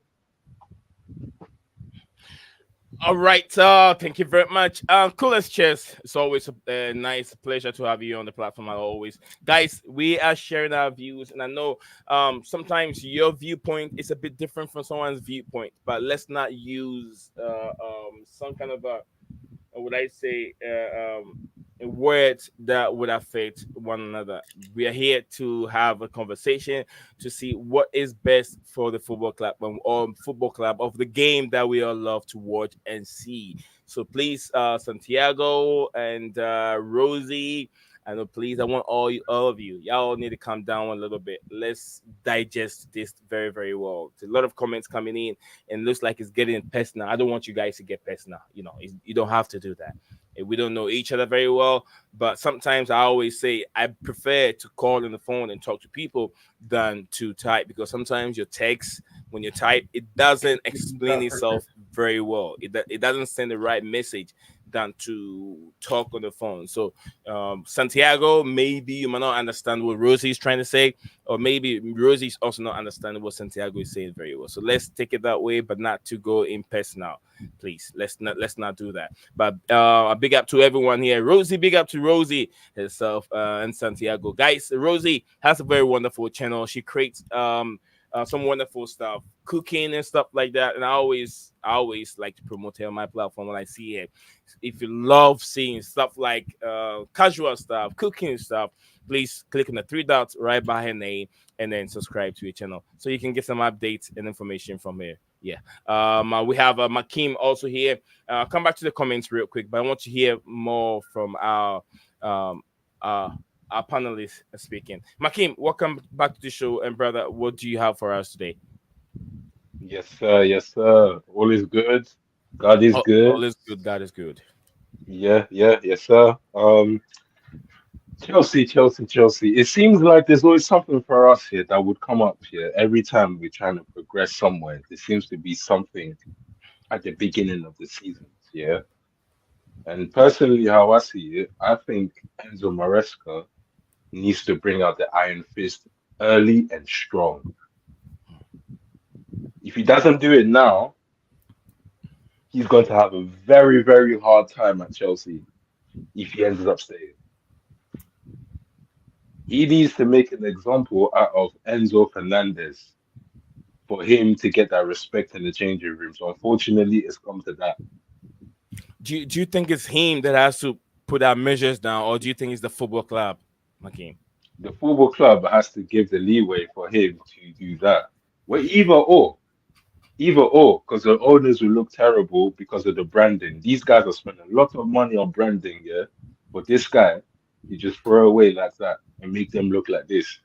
All right. Thank you very much. Coolest Chess. It's always a nice pleasure to have you on the platform. As always, guys, we are sharing our views, and I know sometimes your viewpoint is a bit different from someone's viewpoint, but let's not use some kind of a would I say words that would affect one another. We are here to have a conversation to see what is best for the football club or football club of the game that we all love to watch and see. So please, Santiago and Rosie. I know, please. I want all of you. Y'all need to calm down a little bit. Let's digest this very, very well. There's a lot of comments coming in, and it looks like it's getting personal. I don't want you guys to get personal. You don't have to do that. We don't know each other very well, but sometimes I always say I prefer to call on the phone and talk to people than to type, because sometimes your text, when you type, it doesn't explain itself very well. It doesn't send the right message than to talk on the phone. So, Santiago, maybe you might not understand what Rosie is trying to say, or maybe Rosie is also not understanding what Santiago is saying very well. So let's take it that way, but not to go in personal, please. Let's not do that. But a big up to everyone here. Rosie, big up to Rosie herself and Santiago. Guys, Rosie has a very wonderful channel. She creates some wonderful stuff, cooking and stuff like that. And I always like to promote her on my platform when I see it. If you love seeing stuff like casual stuff, cooking stuff, please click on the three dots right by her name and then subscribe to your channel so you can get some updates and information from her. Yeah. We have Makim also here. Come back to the comments real quick, but I want to hear more from um, our panelists speaking. Makim, welcome back to the show, and brother, what do you have for us today? Yes, sir. Yes, sir. All is good. God is All good. is good. God is good. Yeah, yeah, yes, sir. Chelsea, Chelsea, Chelsea. It seems like there's always something for us here that would come up here every time we're trying to progress somewhere. There seems to be something at the beginning of the season. Yeah. And personally, how I see it, I think Enzo Maresca needs to bring out the iron fist early and strong. If he doesn't do it now, he's going to have a very, very hard time at Chelsea if he ends up staying. He needs to make an example out of Enzo Fernandez for him to get that respect in the changing room. So unfortunately, it's come to that. Do you think it's him that has to put our measures down, or do you think it's the football club, Makim? The football club has to give the leeway for him to do that. Well, either or, because the owners will look terrible because of the branding. These guys are spending a lot of money on branding, yeah. But this guy, you just throw away like that and make them look like this.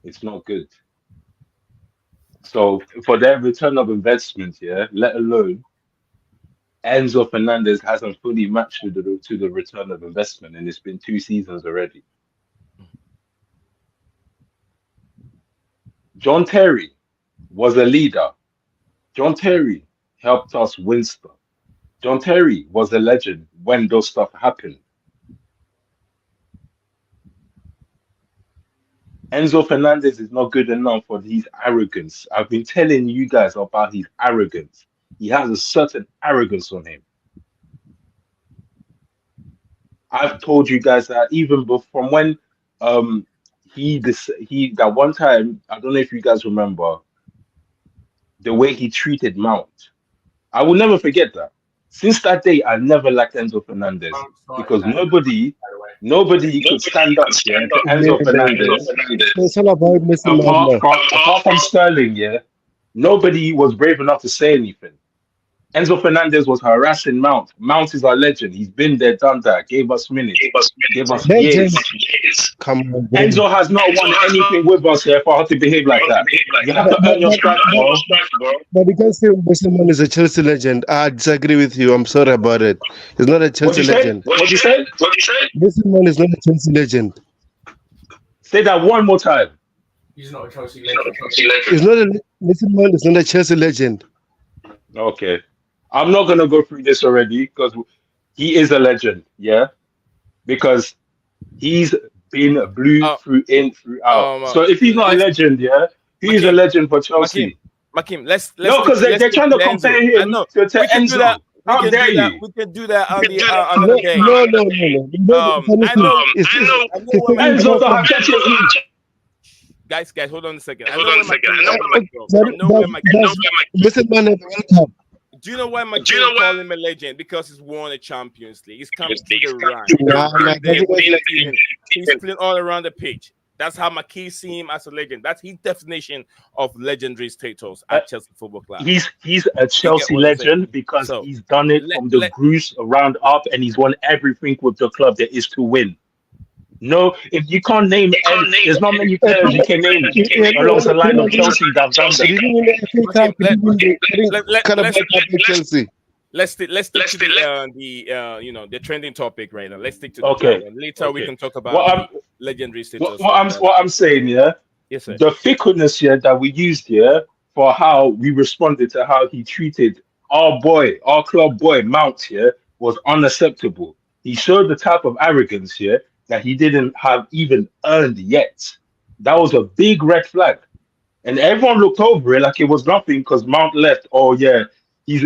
It's not good. So for their return of investment, yeah, let alone Enzo Fernandez hasn't fully matched to the return of investment, and it's been 2 seasons already. John Terry was a leader. John Terry helped us win stuff. John Terry was a legend when those stuff happened. Enzo Fernandez is not good enough for his arrogance. I've been telling you guys about his arrogance. He has a certain arrogance on him. I've told you guys that even from when he that one time, I don't know if you guys remember the way he treated Mount. I will never forget that. Since that day, I never liked Enzo Fernandez because Nobody could stand up here to Yeah, Enzo Fernandez it's all about missing man now. apart from Sterling. Yeah, nobody was brave enough to say anything. Enzo Fernandez was harassing Mount. Mount is our legend. He's been there, done that, gave us minutes, gave us Legend. years. Come on, bro. Enzo has not won anything with us here for her to behave like that. You have to earn your stripes, bro. But you can't say Mason Mount is a Chelsea legend. I disagree with you. I'm sorry about it. He's not a What Chelsea you say? legend. What you say? Mason Mount is not a Chelsea legend. Say that one more time. He's not a Chelsea legend. He's not a Mason Mount is not a Chelsea legend. Okay. I'm not gonna go through this already because he is a legend, yeah. Because he's been blue Uh, through in, through out. um, uh, So if he's not a let's legend, yeah, he is a Makim, legend for Makim, Chelsea. Makim. Let's No, stick because let's they're stick trying to to the Enzo. compare I him know to we can do that. Enzo. How dare you? We can do that on the No, another day. no, no, no. You know, the funny I thing know. is I know where my Enzo don't have Champions League. guys. Hold on a second. I know where my king is coming from. But, I know where my Mason Mount have World Cup. Do you know why my king call him a legend? Because he's won a Champions League. He's coming through the run. Nah, nah, He's playing all around the pitch. That's how Maki see him as a legend. That's his definition of legendary status at Chelsea Football Club. He's a Chelsea what I'm saying. legend because So, he's done it let- from the let- Bruce around up, and he's won everything with the club there is to win. No, if you can't name any, there's not many players you can name along the line of Chelsea that have done He that. didn't win the FA Cup. He didn't win the Carabao Cup with Chelsea. Let's stick to the trending topic right now. Let's stick to the Okay. club. And later we Okay. can talk about What I'm legendary status. what I'm saying, yeah, Yes, sir. the fickleness here that we used here for how we responded to how he treated our boy, our club boy, Mount here, was unacceptable. He showed the type of arrogance here that he didn't have even earned yet. That was a big red flag. And everyone looked over it like it was nothing because Mount left. Oh yeah, he's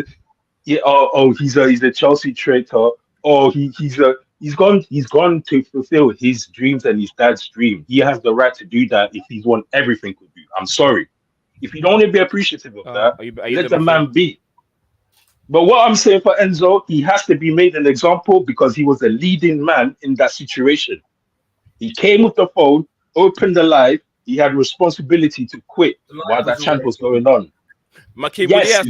he's a Chelsea traitor. Oh he's gone to fulfill his dreams and his dad's dream. He has the right to do that if he's won everything with you. I'm sorry. If you don't want to be appreciative of that, are you let the man be. But what I'm saying for Enzo, he has to be made an example because he was a leading man in that situation. He came with the phone, opened the live. He had responsibility to quit while that chant was going on. Maki, Yes,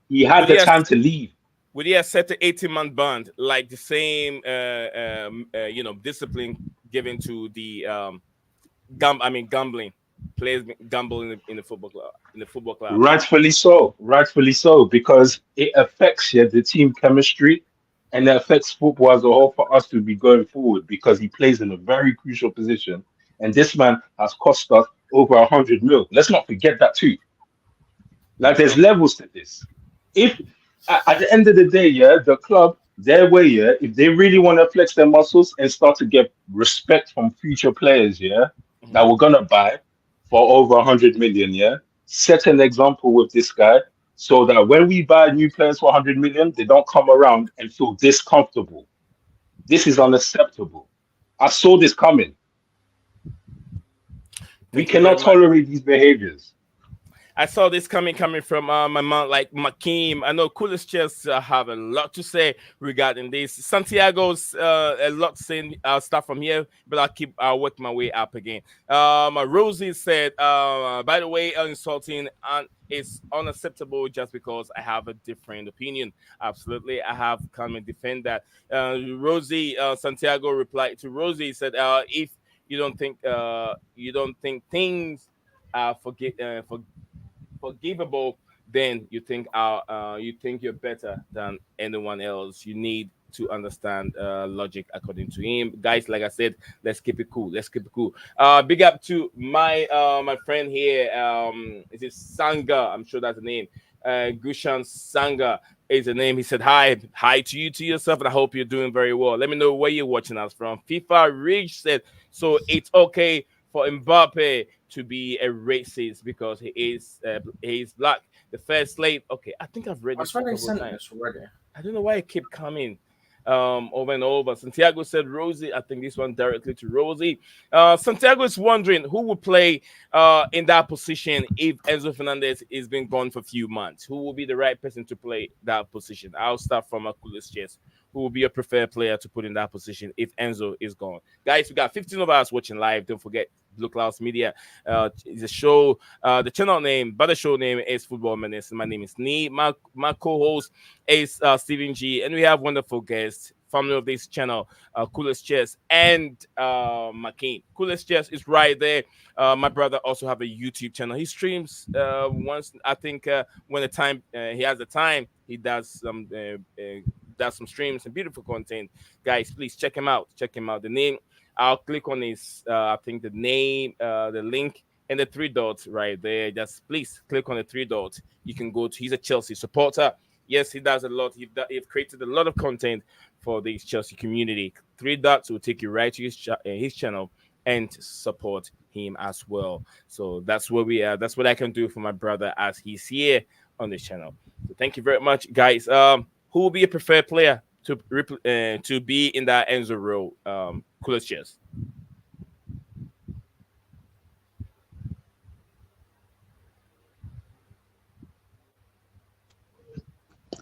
he had the time to leave. would he have set the 18-month bond like the same discipline given to the gambling players gambling in the football club? Rightfully so, because it affects the team chemistry and it affects football as a whole for us to be going forward because he plays in a very crucial position. And this man has cost us over 100 mil. Let's not forget that too. Like there's levels to this. If at the end of the day, the club, their way, if they really want to flex their muscles and start to get respect from future players, that we're gonna buy for over 100 million, set an example with this guy so that when we buy new players for 100 million, they don't come around and feel discomfortable. This is unacceptable. I saw this coming. We cannot tolerate these behaviors. I saw this coming from my man like Makim. I know Coolest just have a lot to say regarding this. Santiago's a lot saying stuff from here, but I'll work my way up again. Rosie said, by the way, insulting and is unacceptable just because I have a different opinion. Absolutely, I have come and defend that. Rosie Santiago replied to Rosie, said, if you don't think things are forgivable, then you think you're better than anyone else. You need to understand logic according to him. Guys, like I said, let's keep it cool. Big up to my friend here. Is it Sanga? I'm sure that's the name. Gushan Sanga is the name. He said hi to you, to yourself, and I hope you're doing very well. Let me know where you're watching us from. FIFA Rich said, so it's okay for Mbappe to be a racist because he is black. The first slave. Okay, I think I've read this a couple times already. I don't know why it kept coming over and over. Santiago said Rosie. I think this one directly to Rosie. Santiago is wondering who will play in that position if Enzo Fernandez is been gone for a few months. Who will be the right person to play that position? I'll start from Akulis chest. who will be a preferred player to put in that position if Enzo is gone. Guys, we got 15 of us watching live. Don't forget Blue Clouds Media. It's a show. The channel name, but the show name is Football Menace. My name is Nee. My co-host is Stephen G, and we have wonderful guests, family of this channel, Coolest Chess and McCain. Coolest Chess is right there. My brother also have a YouTube channel. He streams once, I think, when the time he has the time, he does some streams and beautiful content. Guys, please check him out. Check him out. The name, I'll click on his, I think the name, the link, and the three dots right there. Just please click on the three dots. You can go to. He's a Chelsea supporter. Yes, he does a lot. He's created a lot of content for the Chelsea community. Three dots will take you right to his channel and support him as well. So that's where we are. That's what I can do for my brother as he's here on this channel. So thank you very much, guys. Who will be a preferred player to be in that Enzo role? Coolest Chess.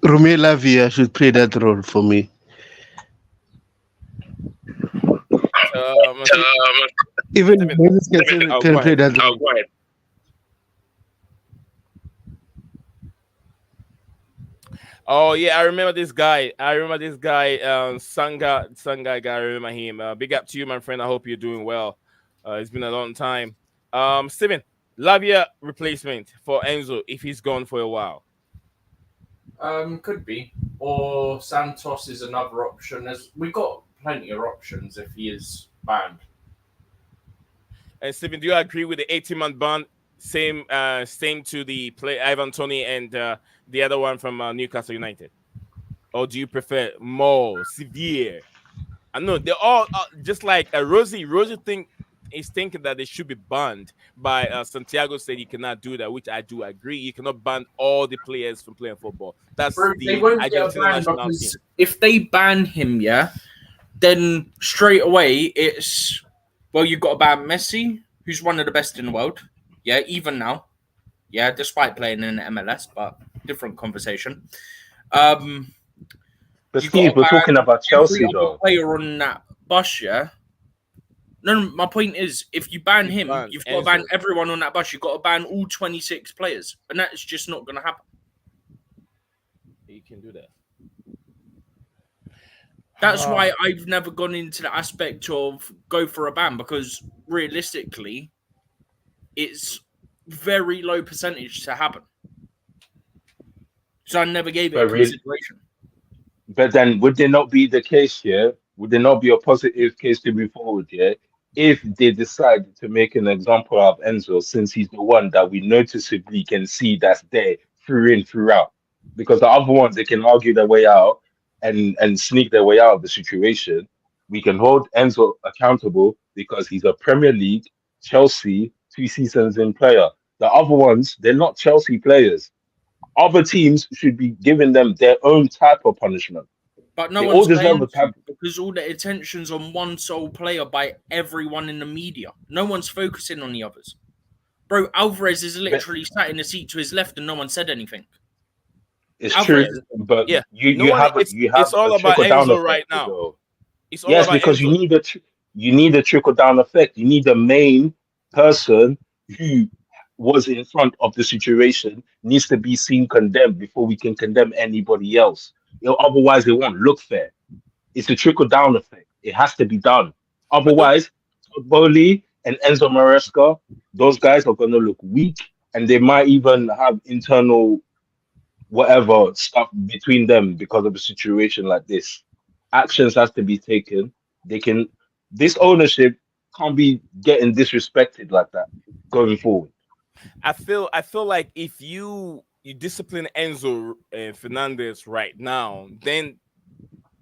Romeo Lavia should play that role for me. Even Moses can play that role. Oh yeah, I remember this guy. Sanga guy. I remember him. Big up to you, my friend. I hope you're doing well. It's been a long time. Steven, Lavia replacement for Enzo if he's gone for a while. Could be. Or Santos is another option. As we've got plenty of options if he is banned. And Steven, do you agree with the 18-month ban? Same to the play Ivan Toney and the other one from Newcastle United, or do you prefer more severe? I know they're all just like Rosie. Rosie is thinking that they should be banned. By Santiago said you cannot do that, which I do agree. You cannot ban all the players from playing football. That's they won't get banned because if they ban him, then straight away it's you've got to ban Messi, who's one of the best in the world. Yeah, even now. Yeah, despite playing in MLS, but different conversation. But Steve, we're talking about Chelsea, though. Player on that bus, yeah. No, my point is, if you ban him, you've got to ban everyone on that bus. You've got to ban all 26 players, and that's just not going to happen. You can do that. That's why I've never gone into the aspect of go for a ban, because realistically, it's very low percentage to happen. So I never gave it a consideration. But then would there not be the case here? Would there not be a positive case to move forward here if they decide to make an example of Enzo, since he's the one that we noticeably can see that's there through in, throughout? Because the other ones, they can argue their way out and sneak their way out of the situation. We can hold Enzo accountable because he's a Premier League, Chelsea, 2 seasons in player. The other ones, they're not Chelsea players. Other teams should be giving them their own type of punishment. But no one's playing because all the attention's on one sole player by everyone in the media. No one's focusing on the others. Bro, Alvarez is literally sat in the seat to his left and no one said anything. It's Alvarez, true, but yeah, it's all about Enzo right now. Yes, because Enzo. you need a trickle down effect. You need the main person who was in front of the situation needs to be seen condemned before we can condemn anybody else. Otherwise, it won't look fair. It's a trickle down effect. It has to be done. Otherwise, Boli and Enzo Maresca, those guys are going to look weak, and they might even have internal whatever stuff between them because of a situation like this. Actions has to be taken. This ownership can't be getting disrespected like that going forward. I feel like if you discipline Enzo Fernandez right now, then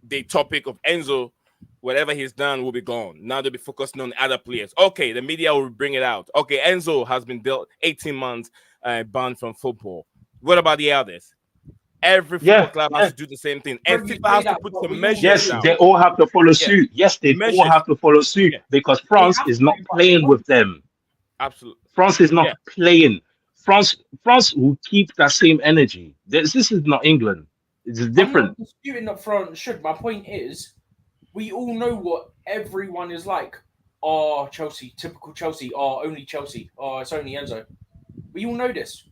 the topic of Enzo, whatever he's done, will be gone. Now they'll be focusing on other players. Okay, the media will bring it out. Okay, Enzo has been dealt 18 months banned from football. What about the others? Every football club has to do the same thing. And FIFA has to put some measures down. They all have to follow suit. Yes, they all have to follow suit because France is not playing with them. Absolutely. France is not playing. France will keep that same energy. This is not England. It's I'm different. not disputing that front should. My point is, we all know what everyone is like. Oh, Chelsea, typical Chelsea. Oh, only Chelsea. Oh, it's only Enzo. We all know this.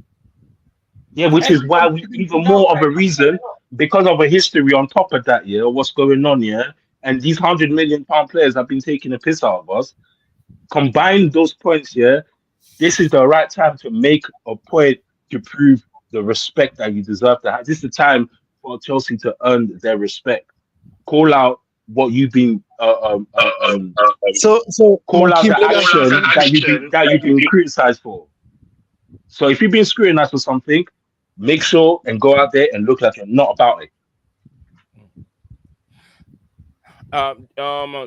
Yeah, which is why Everyone we shouldn't even be out more of right a reason because of a history on top of that. Yeah, what's going on? Yeah, and these £100 million players have been taking a piss out of us. Combine those points. Yeah, this is the right time to make a point to prove the respect that you deserve to have. This is the time for Chelsea to earn their respect. Call out what you've been So call out Makim, the let me ask you action something. that you've been criticized for. So if you've been scrutinized for something, make sure and go out there and look like you're not about it.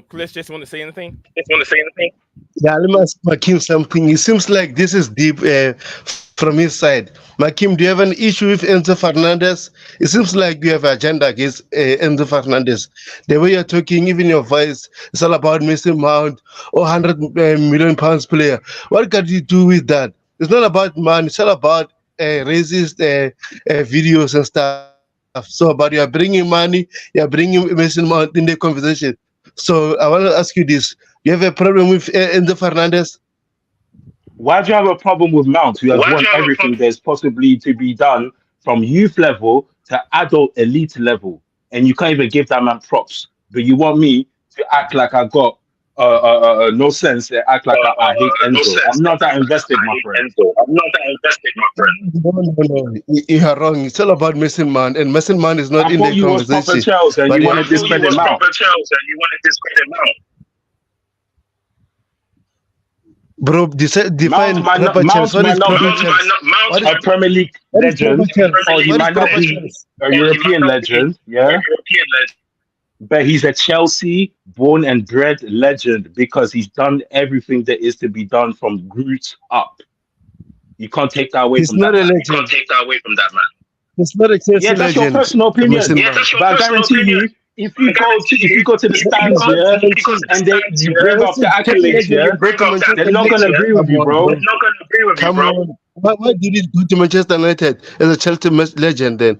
Chris, just want to say anything? Yeah, let me ask Makim something. It seems like this is deep from his side. Makim, do you have an issue with Enzo Fernandez? It seems like you have an agenda against Enzo Fernandez. The way you're talking, even your voice, it's all about Mason Mount or £100 million player. What can you do with that? It's not about money. It's all about racist videos and stuff. So, but you're bringing money, you're bringing Mason Mount in the conversation. So, I want to ask you this: you have a problem with Enzo Fernandez? Why do you have a problem with Mount, who has won everything there's possibly to be done from youth level to adult elite level, and you can't even give that man props? But you want me to act like I got no sense and act like I hate Enzo. I'm not that invested, my friend. No, no, no. You are wrong. It's all about Mason Mount, and Mason Mount is not I in thought the you was proper conversation. Chelsea and But you want to discredit Mount. bro, define proper Chelsea. Mount What might is not proper be Chelsea? What is a Premier League proper legend, or Chelsea? he What is might not proper be Chelsea? a European legend, yeah. But he's a Chelsea born and bred legend because he's done everything that is to be done from roots up. You can't take that away He's from not that a man. legend. He's not a Yeah, Chelsea that's your legend. personal opinion. Mason Mount. But I guarantee you, if you go to the stands, yeah, and you bring up the Chelsea accolades, legend yeah, will go to they're Manchester not United. gonna agree with Come you, on, bro. bro. Come on. Why did he go to Manchester United as a Chelsea legend then?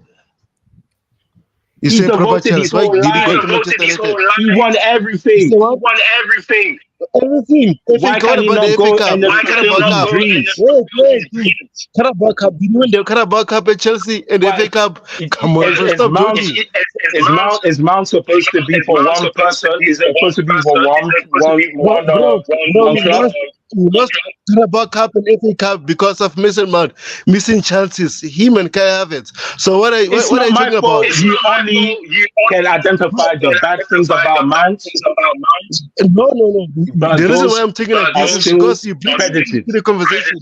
You He say proper devoted Chelsea. his Why whole did he go life. to Manchester United? He won You say everything. what? Everything. FA Why Cup. What can he about not the FA go Cup? and The fulfill Carabao his Cup. dreams? Wait. Carabao Cup. Did you win the Carabao Cup at Chelsea and the Why FA Cup? Come on, bro. is Stop Mount joking. is Mount supposed to be for one person? Is it supposed to be for Bro, one club? we lost Carabao Cup and FA Cup because of Mason Mount missing chances. Him and Kai Havertz. So It's what are not you my talking about? fault. You only can identify the bad things about Mount, No. but The reason why those I'm taking like are this is still because you bring it credited. into the conversation.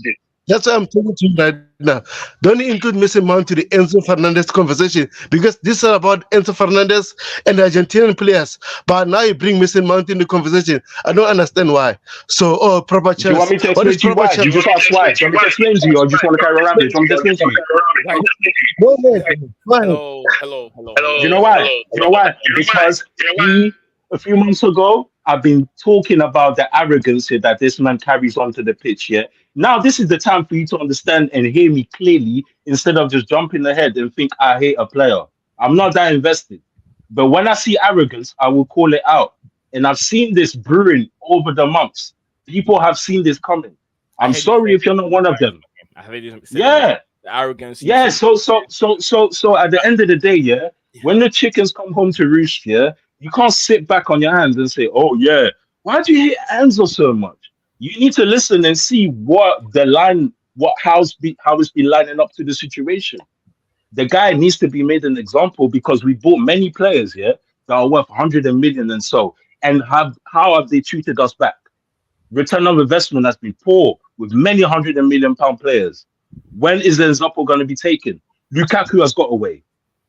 That's why I'm talking to you right now. Don't include Mason Mount to the Enzo Fernandez conversation because this is about Enzo Fernandez and the Argentinian players. But now you bring Mason Mount in the conversation. I don't understand why. So, proper Do you want Chelsea. me to What explain is to you proper why? You Chelsea? just asked why. Do you want me to explain to you, or just want to carry around it? Do you want me to explain to you? Guys, Go ahead. Go ahead. Do you know why? Do you know why? Because a few months ago, I've been talking about the arrogance here that this man carries onto the pitch. Yeah. Now this is the time for you to understand and hear me clearly instead of just jumping ahead and think I hate a player. I'm not that invested. But when I see arrogance, I will call it out. And I've seen this brewing over the months. People have seen this coming. I I'm heard you sorry say if you're not one of them. I heard you say Yeah. the arrogance. You Yeah, see, so at the end of the day, yeah, when the chickens come home to roost, yeah, you can't sit back on your hands and say, "Oh yeah, why do you hate Enzo so much?" You need to listen and see what the line, how it's been lining up to the situation. The guy needs to be made an example because we bought many players here that are worth 100 million and so, and how have they treated us back? Return on investment has been poor with many £100 million players. When is the Nzappo going to be taken? Lukaku has got away.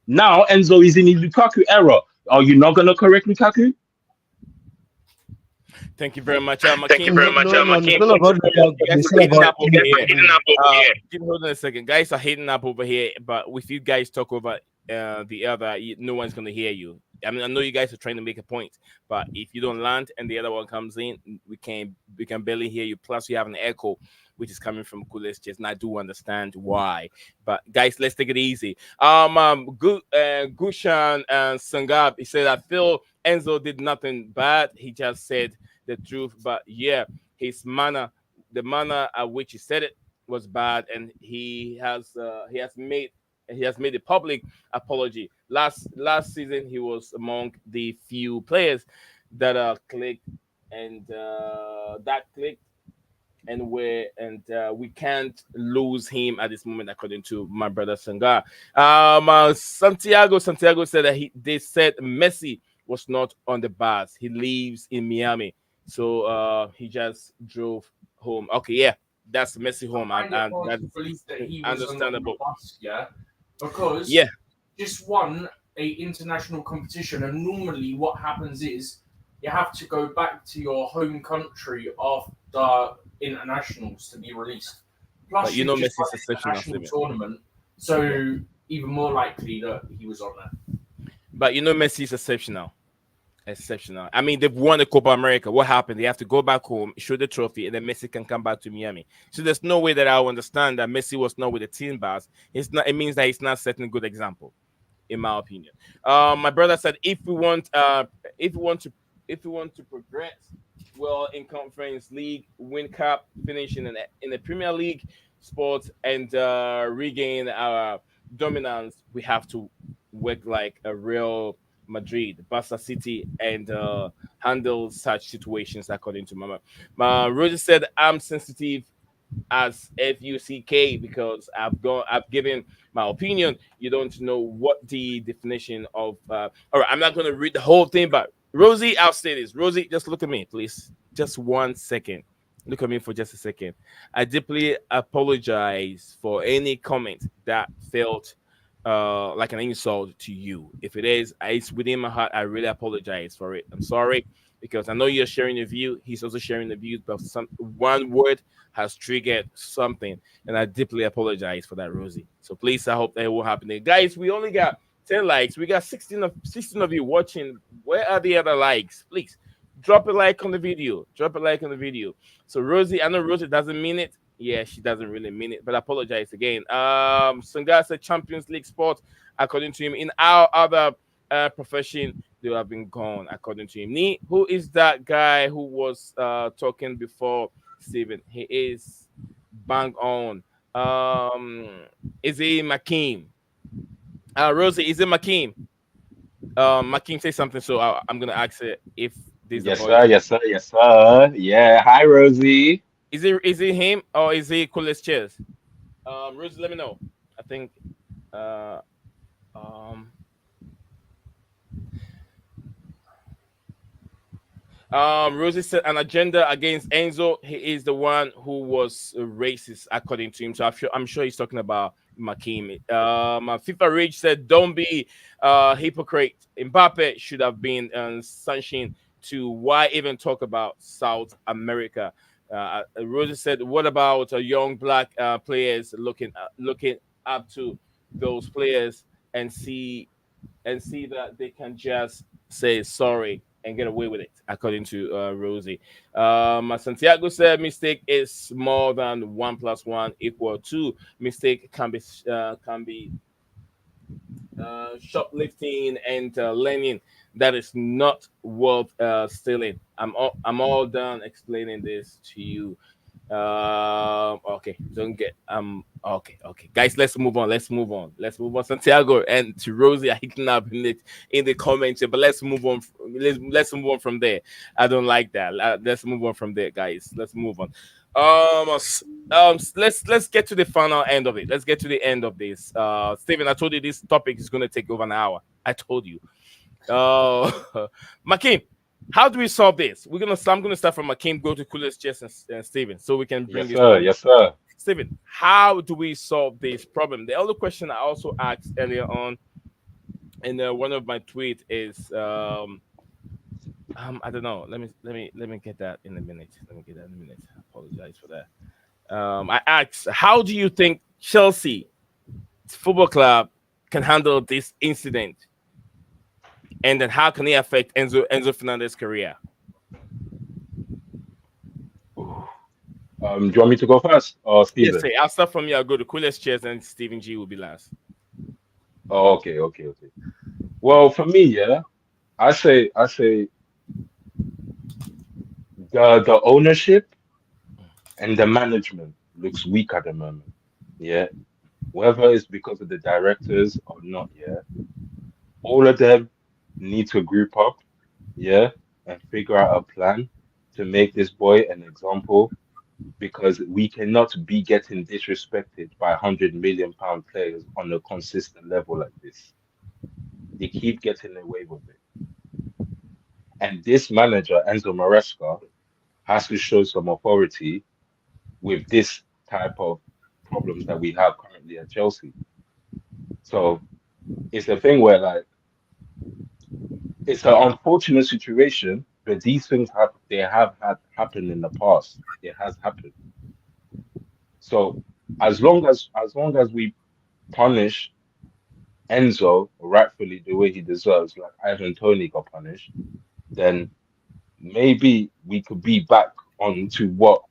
Now Enzo is in his Lukaku era. Are you not going to correct Lukaku? thank you very much, Makim. No. It's not about Lukaku. You guys It's are not heating about up over here. Hold on a second. Guys are heating up over here, but if you guys talk over the other, no one's going to hear you. I mean, I know you guys are trying to make a point, but if you don't land and the other one comes in, we can barely hear you. Plus, you have an echo. which is coming from Coolest Chess, and I do understand why. But guys, let's take it easy. Gushan and Sangab, he said, I feel Enzo did nothing bad. He just said the truth. But yeah, his manner, the manner at which he said it was bad, and he has made a public apology. Last season, he was among the few players that clicked and that clicked and we can't lose him at this moment, according to my brother Sangar. Santiago said that they said Messi was not on the bus. He lives in Miami, so he just drove home. Okay, yeah, that's Messi I home, find it and hard to that's believe that he was on the understandable. bus, yeah, because Yeah, just won a international competition, and normally what happens is you have to go back to your home country after internationals to be released. but Plus, you you've know just won Messi's an exceptional, international Steven. tournament, so Yeah, even more likely that he was on there. but you know Messi's exceptional. Exceptional. I mean, they've won the Copa America. What happened? They have to go back home, show the trophy, and then Messi can come back to Miami. So there's no way that I'll understand that Messi was not with the team bus. It's not. It means that he's not setting a good example, in my opinion. My brother said, if we want to, if we want to progress well in Conference League, win cup, finish in the Premier League sports, and regain our dominance, we have to work like a real Madrid, Barca City, and handle such situations according to Mama. Roger said, I'm sensitive as FUCK because I've given my opinion. You don't know what the definition of all right, I'm not gonna read the whole thing, but Rosie, I'll say this. Rosie, just look at me, please. Just 1 second. Look at me for just a second. I deeply apologize for any comment that felt like an insult to you. If it is, it's within my heart. I really apologize for it. I'm sorry because I know you're sharing a view. He's also sharing the views, but some one word has triggered something, and I deeply apologize for that, Rosie. So please, I hope that it will happen. Guys, we only got 10 likes. We got 16 of you watching. Where are the other likes? Please drop a like on the video. Drop a like on the video. So Rosie, I know Rosie doesn't mean it. Yeah, she doesn't really mean it, but I apologize again. Sunga said Champions League sport, according to him. In our other profession, they have been gone, according to him. Ni, who is that guy who was talking before Steven? He is bang on. Is he Makeem? Rosie, is it Makeem? Makeem, say something. So I'm gonna ask it if this the Yes, voice. sir. Yes, sir. Yes, sir. Yeah. Hi, Rosie. Is it him or is he Coolest Cheers? Rosie, let me know. I think uh um Rosie said an agenda against Enzo. He is the one who was racist, according to him. So I'm sure he's talking about Makim. FIFA Rage said, "Don't be hypocrite. Mbappe should have been sanctioned to why even talk about South America." Rosie said, "What about young black players looking up to those players and see that they can just say sorry and get away with it, according to Rosie. Santiago said mistake is more than 1 plus 1 equal 2. Mistake can be shoplifting and learning. That is not worth stealing. I'm all done explaining this to you. Okay, don't get okay, guys. Let's move on. Santiago and to Rosie are hitting up in the comments here, but let's move on. Let's move on from there. I don't like that. Let's move on from there, guys. Let's move on. Let's get to the final end of it. Let's get to the end of this. Steven, I told you this topic is going to take over an hour. I told you. uh Makim, how do we solve this? I'm gonna start from Makim, go to Coolest Chess and Steven, so we can bring Yes, this sir. home. Yes, sir. Steven, how do we solve this problem? The other question I also asked earlier on in one of my tweets is I don't know. Let me get that in a minute. Let me get that in a minute. I apologize for that. I asked, how do you think Chelsea Football Club can handle this incident, and then how can it affect Enzo Fernandez's career? Ooh. Do you want me to go first or Yes, Stephen? say I'll start from you. I'll go to coolest chairs, and Stephen G will be last. Oh, okay. Well, for me, yeah, I say the ownership and the management looks weak at the moment. Yeah, whether it's because of the directors or not, yeah, all of them need to group up, yeah, and figure out a plan to make this boy an example because we cannot be getting disrespected by £100 million players on a consistent level like this. They keep getting away with it. And this manager, Enzo Maresca, has to show some authority with this type of problems that we have currently at Chelsea. So it's a thing where like it's an unfortunate situation, but these things have had happened in the past. It has happened. So as long as we punish Enzo rightfully the way he deserves, like Ivan Tony got punished, then maybe we could be back onto what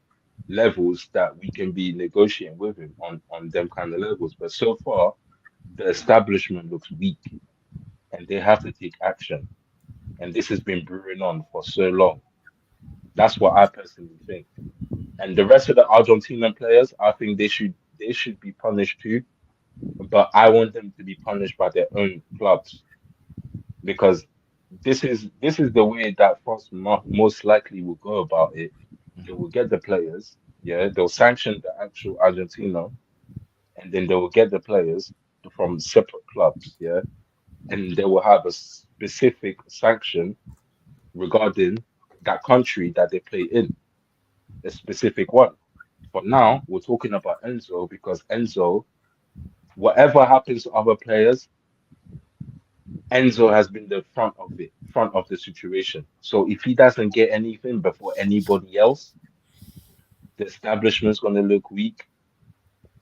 levels that we can be negotiating with him on them kind of levels. But so far, the establishment looks weak, and they have to take action. And this has been brewing on for so long. That's what I personally think. And the rest of the Argentinian players, I think they should be punished too. But I want them to be punished by their own clubs because this is the way that France most likely will go about it. They will get the players, yeah, they'll sanction the actual Argentina, and then they will get the players from separate clubs, yeah, and they will have a specific sanction regarding that country that they play in, a specific one. For now, we're talking about Enzo because Enzo, whatever happens to other players, Enzo has been the front of the situation. So if he doesn't get anything before anybody else, the establishment's going to look weak.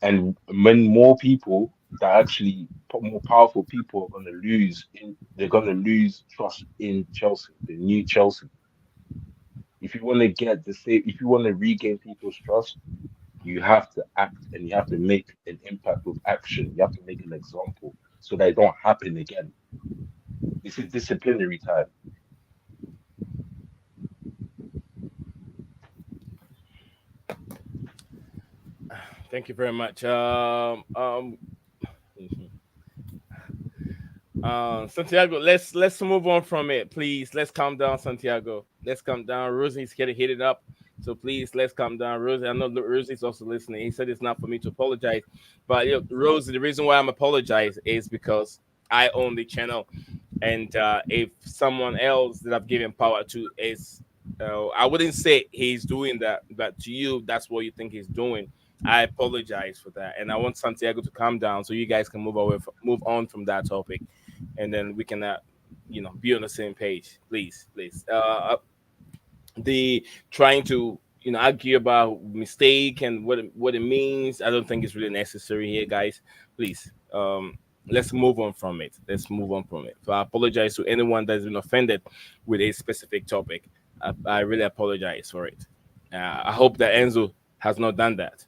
And when more people that actually more powerful people are going to they're going to lose trust in Chelsea, the new Chelsea. If you want to if you want to regain people's trust, you have to act and you have to make an impact with action. You have to make an example so that it don't happen again. This is disciplinary time. Thank you very much. Santiago, let's move on from it, please. Let's calm down, Santiago. Let's calm down. Rosie's getting heated up, so please let's calm down. Rosie, I know Rosie's also listening. He said it's not for me to apologize, but Rosie, the reason why I'm apologizing is because I own the channel, and if someone else that I've given power to is, I wouldn't say he's doing that, but to you, that's what you think he's doing. I apologize for that, and I want Santiago to calm down so you guys can move on from that topic, and then we can, be on the same page, please, please. The trying to argue about mistake and what it means, I don't think it's really necessary here, guys. Please, let's move on from it. Let's move on from it. So I apologize to anyone that's been offended with a specific topic. I really apologize for it. I hope that Enzo has not done that.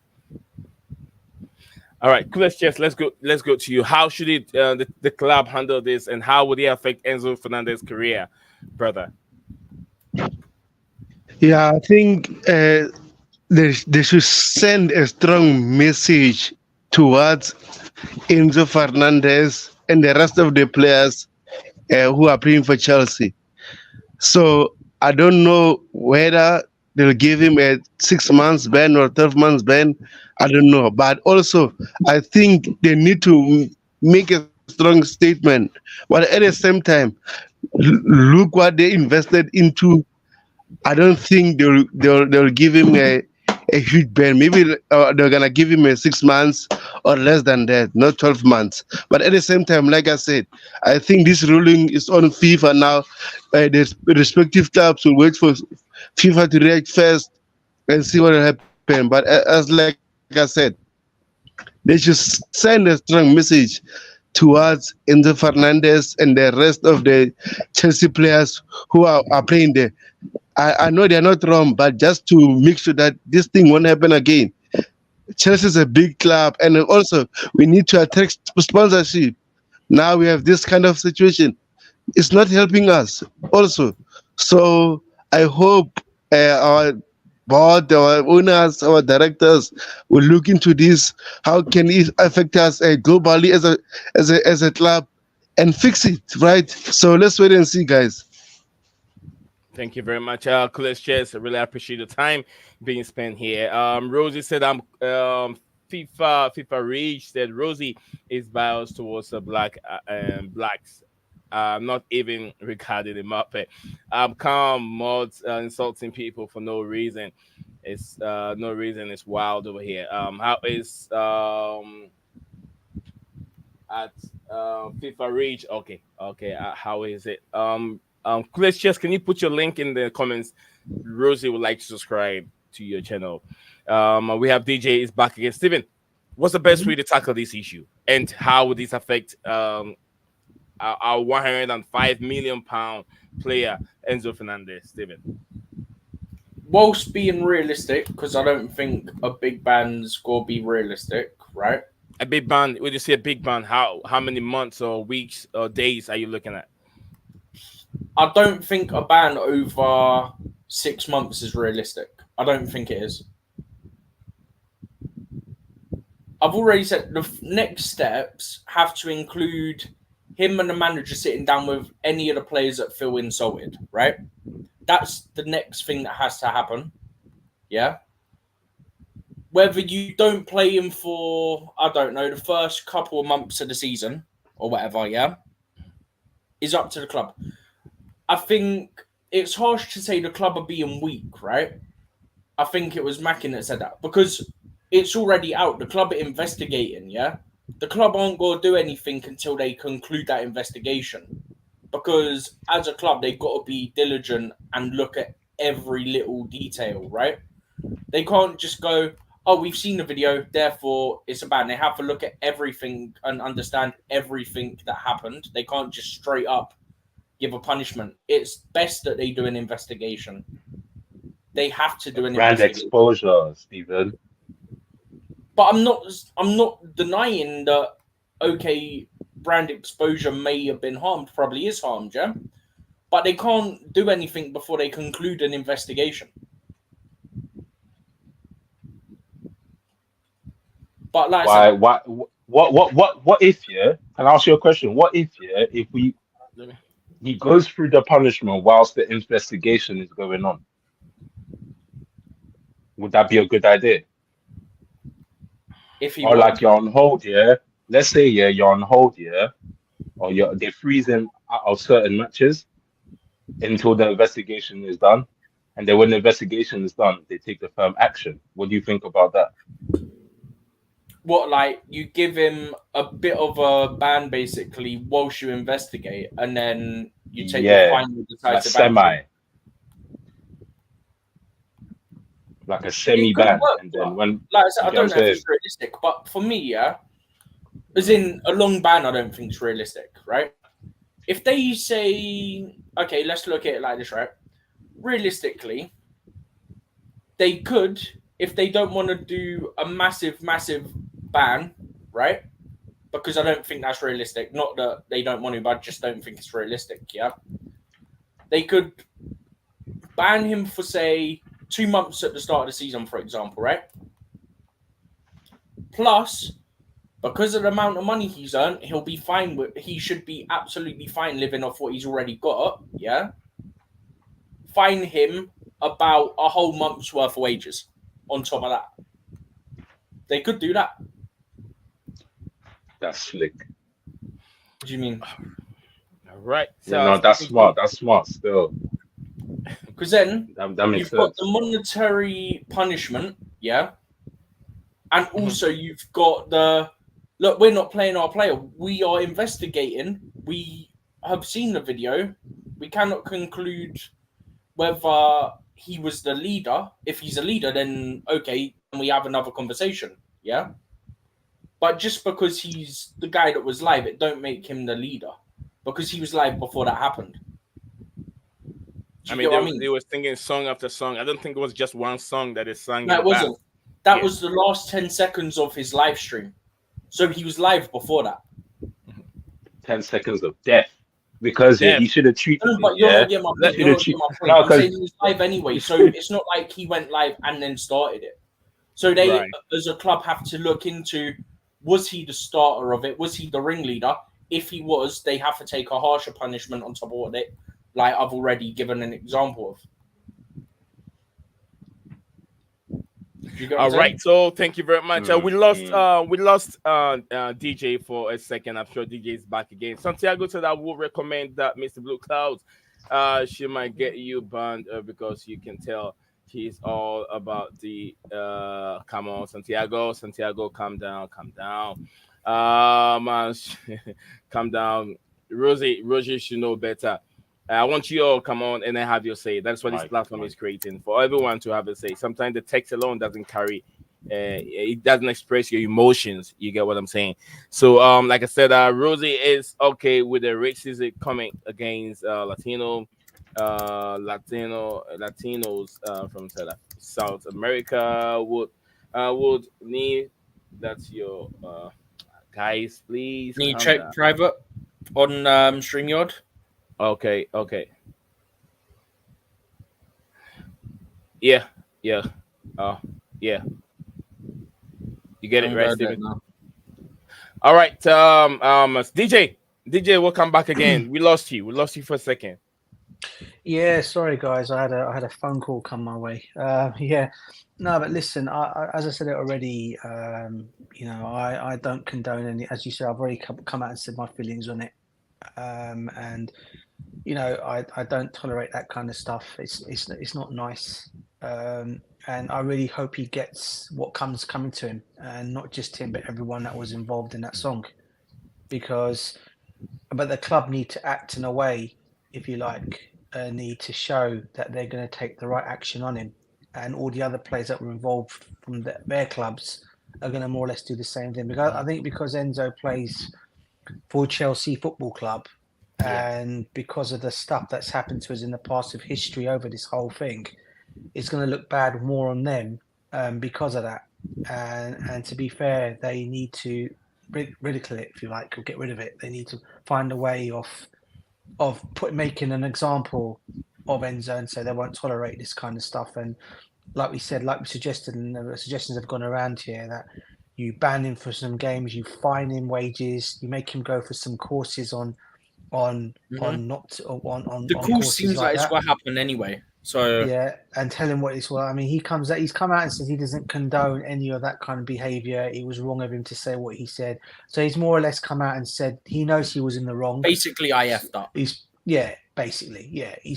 All right, coolest chess. Let's go. Let's go to you. How should the club handle this, and how would it affect Enzo Fernandez's career, brother? Yeah, I think they should send a strong message towards Enzo Fernandez and the rest of the players who are playing for Chelsea. So I don't know whether they'll give him a 6 months ban or 12 months ban. I don't know. But also, I think they need to make a strong statement. But at the same time, look what they invested into. I don't think they'll give him a huge ban. Maybe they're gonna give him a 6 months or less than that, not 12 months. But at the same time, like I said, I think this ruling is on FIFA now. The respective clubs will wait for FIFA to react first and see what will happen. But as like I said, they should send a strong message towards Enzo Fernandez and the rest of the Chelsea players who are playing there. I know they're not wrong, but just to make sure that this thing won't happen again. Chelsea is a big club, and also we need to attract sponsorship. Now we have this kind of situation. It's not helping us also. So I hope our board, our owners, our directors will look into this. How can it affect us globally as a club and fix it, right? So let's wait and see, guys. Thank you very much, Coolest Chess. I really appreciate the time being spent here. Rosie said, "I'm FIFA Rage said Rosie is biased towards the blacks. Not even regarding the Muppet. Calm mods insulting people for no reason. It's no reason. It's wild over here. How is at FIFA Rage? Okay, okay. How is it? Chris, just can you put your link in the comments? Rosie would like to subscribe to your channel. We have DJ is back again. Steven, what's the best way to tackle this issue, and how would this affect our 105 million pound player Enzo Fernandez? Steven, Whilst being realistic, because I don't think a big band's gonna be realistic, right? a big ban. When you say a big ban, how many months or weeks or days are you looking at? I don't think a ban over 6 months is realistic. I don't think it is. I've already said the next steps have to include him and the manager sitting down with any of the players that feel insulted, right? That's the next thing that has to happen. Yeah. Whether you don't play him for, I don't know, the first couple of months of the season or whatever, yeah, is up to the club. I think it's harsh to say the club are being weak, right? I think it was Mackin that said that because it's already out. The club are investigating, yeah? The club aren't going to do anything until they conclude that investigation. Because as a club, they've got to be diligent and look at every little detail, right? They can't just go, oh, we've seen the video, therefore it's a ban. They have to look at everything and understand everything that happened. They can't just straight up give a punishment. It's best that they do an investigation. They have to do an Brand investigation. exposure, Stephen. But I'm not denying that. Okay, brand exposure may have been harmed, probably is harmed, yeah. But they can't do anything before they conclude an investigation. But like I said, What if, yeah? Can I ask you a question? What if, yeah, if he goes through the punishment whilst the investigation is going on? Would that be a good idea? if he Or like won, you're on hold, yeah? Let's say, yeah, you're on hold, yeah? Or they're freezing out of certain matches until the investigation is done. And then when the investigation is done, they take the firm action. What do you think about that? what, like you give him a bit of a ban basically whilst you investigate, and then you take the Yeah, final like decisive semi, action. like a It semi could ban. work, And but then when, like I said, you I get what I'm don't know if saying? it's realistic. But for me, yeah, as in a long ban, I don't think it's realistic, right? If they say, okay, let's look at it like this, right? Realistically, they could, if they don't want to do a massive ban, right? Because I don't think that's realistic. Not that they don't want to, but I just don't think it's realistic, yeah? They could ban him for, say, 2 months at the start of the season, for example, right? Plus, because of the amount of money he's earned, he'll be fine with. He should be absolutely fine living off what he's already got. Yeah, fine him about a whole month's worth of wages on top of that. They could do that. That's slick. What do you mean? All right. So Yeah, no, that's smart. That's smart still. Because then That makes you've got sense. the monetary punishment, yeah, and also you've got the look. We're not playing our player. We are investigating. We have seen the video. We cannot conclude whether he was the leader. If he's a leader, then okay, and we have another conversation. Yeah. But just because he's the guy that was live, it don't make him the leader. Because he was live before that happened. I mean, they were singing song after song. I don't think it was just one song that they sang. No, it wasn't. That was the last 10 seconds of his live stream. So he was live before that. 10 seconds of death. Because he should have treated no, but you're not getting my point. No, I'm saying he was live anyway. So it's not like he went live and then started it. So they, as a club, have to look into, was he the starter of it? Was he the ringleader? If he was, they have to take a harsher punishment on top of it, like I've already given an example of. All right, so thank you very much. We lost DJ for a second. I'm sure DJ is back again. Santiago said I would recommend that Mr. Blueclouds. She might get you banned because you can tell he's all about the come on, Santiago, calm down. Calm down. Rosie should know better. I want you all come on and then have your say. That's what this platform is creating, for everyone to have a say. Sometimes the text alone doesn't carry, it doesn't express your emotions. You get what I'm saying? So, like I said, Rosie is okay with the racism coming against Latinos from South America. Would need that's your guys, please. Need check down. Private on StreamYard. Okay. Yeah. Yeah. You get it right, Steven? All right. DJ, welcome back again. We lost you for a second. Yeah, sorry guys. I had a phone call come my way. Yeah. No, but listen, I as I said it already, I don't condone any, as you said, I've already come out and said my feelings on it. And I don't tolerate that kind of stuff. It's not nice. And I really hope he gets what coming to him, and not just him, but everyone that was involved in that song. But the club need to act in a way, if you like, need to show that they're going to take the right action on him, and all the other players that were involved from their clubs are going to more or less do the same thing. Because I think because Enzo plays for Chelsea Football Club, and because of the stuff that's happened to us in the past of history over this whole thing, it's going to look bad more on them because of that. And to be fair, they need to ridicule it, if you like, or get rid of it. They need to find a way of making an example of Enzo, and so they won't tolerate this kind of stuff. And like we suggested, and the suggestions have gone around here, that you ban him for some games, you fine him wages, you make him go for some courses on the course seems like it's what happened anyway. So yeah, and tell him what it's. Well, I mean, he's come out and says he doesn't condone any of that kind of behaviour. It was wrong of him to say what he said. So he's more or less come out and said he knows he was in the wrong. Basically, I effed up. He's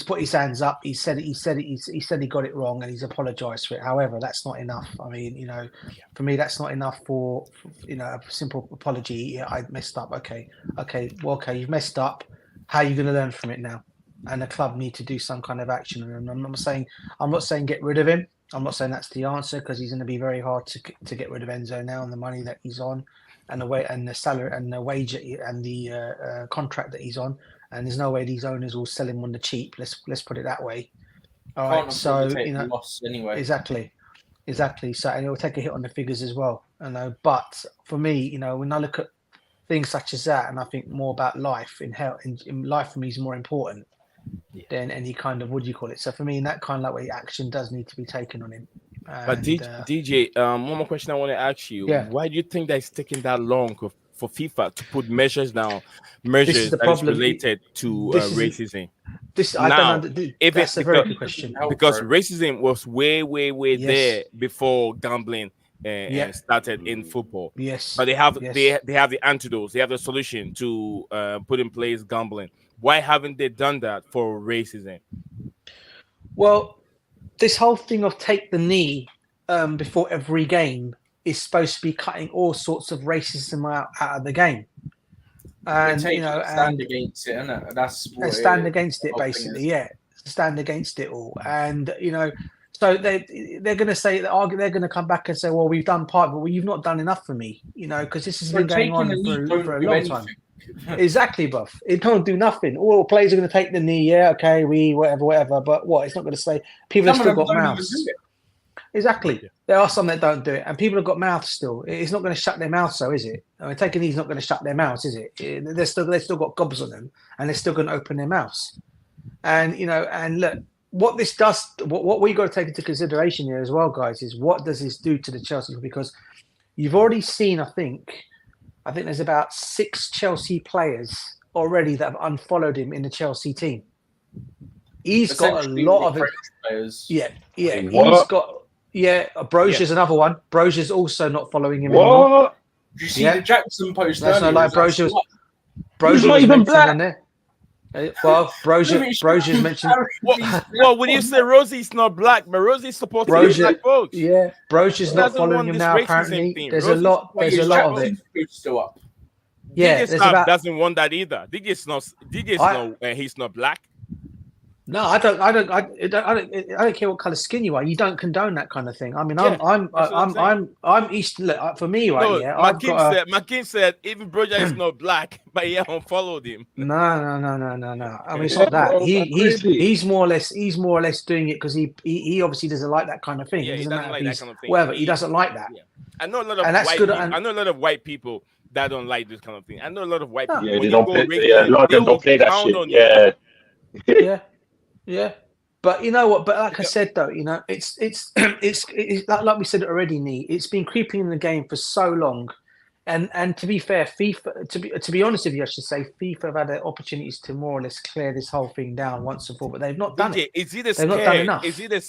put his hands up. He said he got it wrong, and he's apologised for it. However, that's not enough. I mean, for me, that's not enough for a simple apology. Yeah, I messed up. Okay, you've messed up. How are you going to learn from it now? And the club need to do some kind of action. And I'm not saying get rid of him. I'm not saying that's the answer, because he's going to be very hard to get rid of Enzo now, and the money that he's on, and the way and the salary and the wage and the contract that he's on. And there's no way these owners will sell him on the cheap. Let's put it that way. All right. So loss anyway. Exactly. So, and it will take a hit on the figures as well. But for me, when I look at things such as that, and I think more about life in life for me is more important than any kind of So for me, in that kind of way, action does need to be taken on him. But DJ, one more question I want to ask you. Yeah. Why do you think that it's taking that long for FIFA to put measures that is related to racism? That's a very good question. Because racism was way there before gambling started in football. Yes. But they have the antidotes. They have the solution to put in place gambling. Why haven't they done that for racism? Well, this whole thing of take the knee before every game is supposed to be cutting all sorts of racism out of the game. And stand against it, isn't it? That's what stand against it, basically. Yeah, stand against it all. And So they're going to say they're going to come back and say, well, we've done part, but you've not done enough for me, because this has been going on for a long time. Exactly, buff. It don't do nothing. All players are going to take the knee. Yeah, okay, whatever. But what? It's not going to say. People have still got mouths. Exactly. Yeah. There are some that don't do it, and people have got mouths still. It's not going to shut their mouths, so is it? I mean, taking these not going to shut their mouths, is it? They've still got gobs on them, and they're still going to open their mouths. And and look, what this does, what we got to take into consideration here as well, guys, is what does this do to the Chelsea? Because you've already seen, I think there's about 6 Chelsea players already that have unfollowed him in the Chelsea team. He's got a lot of players. Yeah. He's got Brozier's another one. Brozier's also not following him anymore. Did you see the Jackson post? That's not like Brozier's not even black. Well, Brozier's mentioned. Well, when you say Rosie's not black, but Rosie's supposed to be black folks. Yeah, Brozier's not following him now. Apparently, there's a lot of it. Still up. Yeah, DJ doesn't want that either. DJ's not. He's not black. No, I don't care what color skin you are. You don't condone that kind of thing. I mean, I'm Eastern. Look, for me, right? Makin said even Broja is not black, but he unfollowed him. No. I mean, it's not that. He's more or less doing it because he obviously doesn't like that kind of thing. Yeah, he doesn't like that kind of thing. Whatever, he doesn't like that. Yeah. I know a lot of white people that don't like this kind of thing. I know a lot of white people. Yeah, they don't play that shit. Yeah, but you know what? But like I said, though, it's like we said already. It's been creeping in the game for so long, and to be fair, FIFA, to be honest with you, I should say, FIFA have had the opportunities to more or less clear this whole thing down once and for all, but they've not done it. They've not done enough. Is it a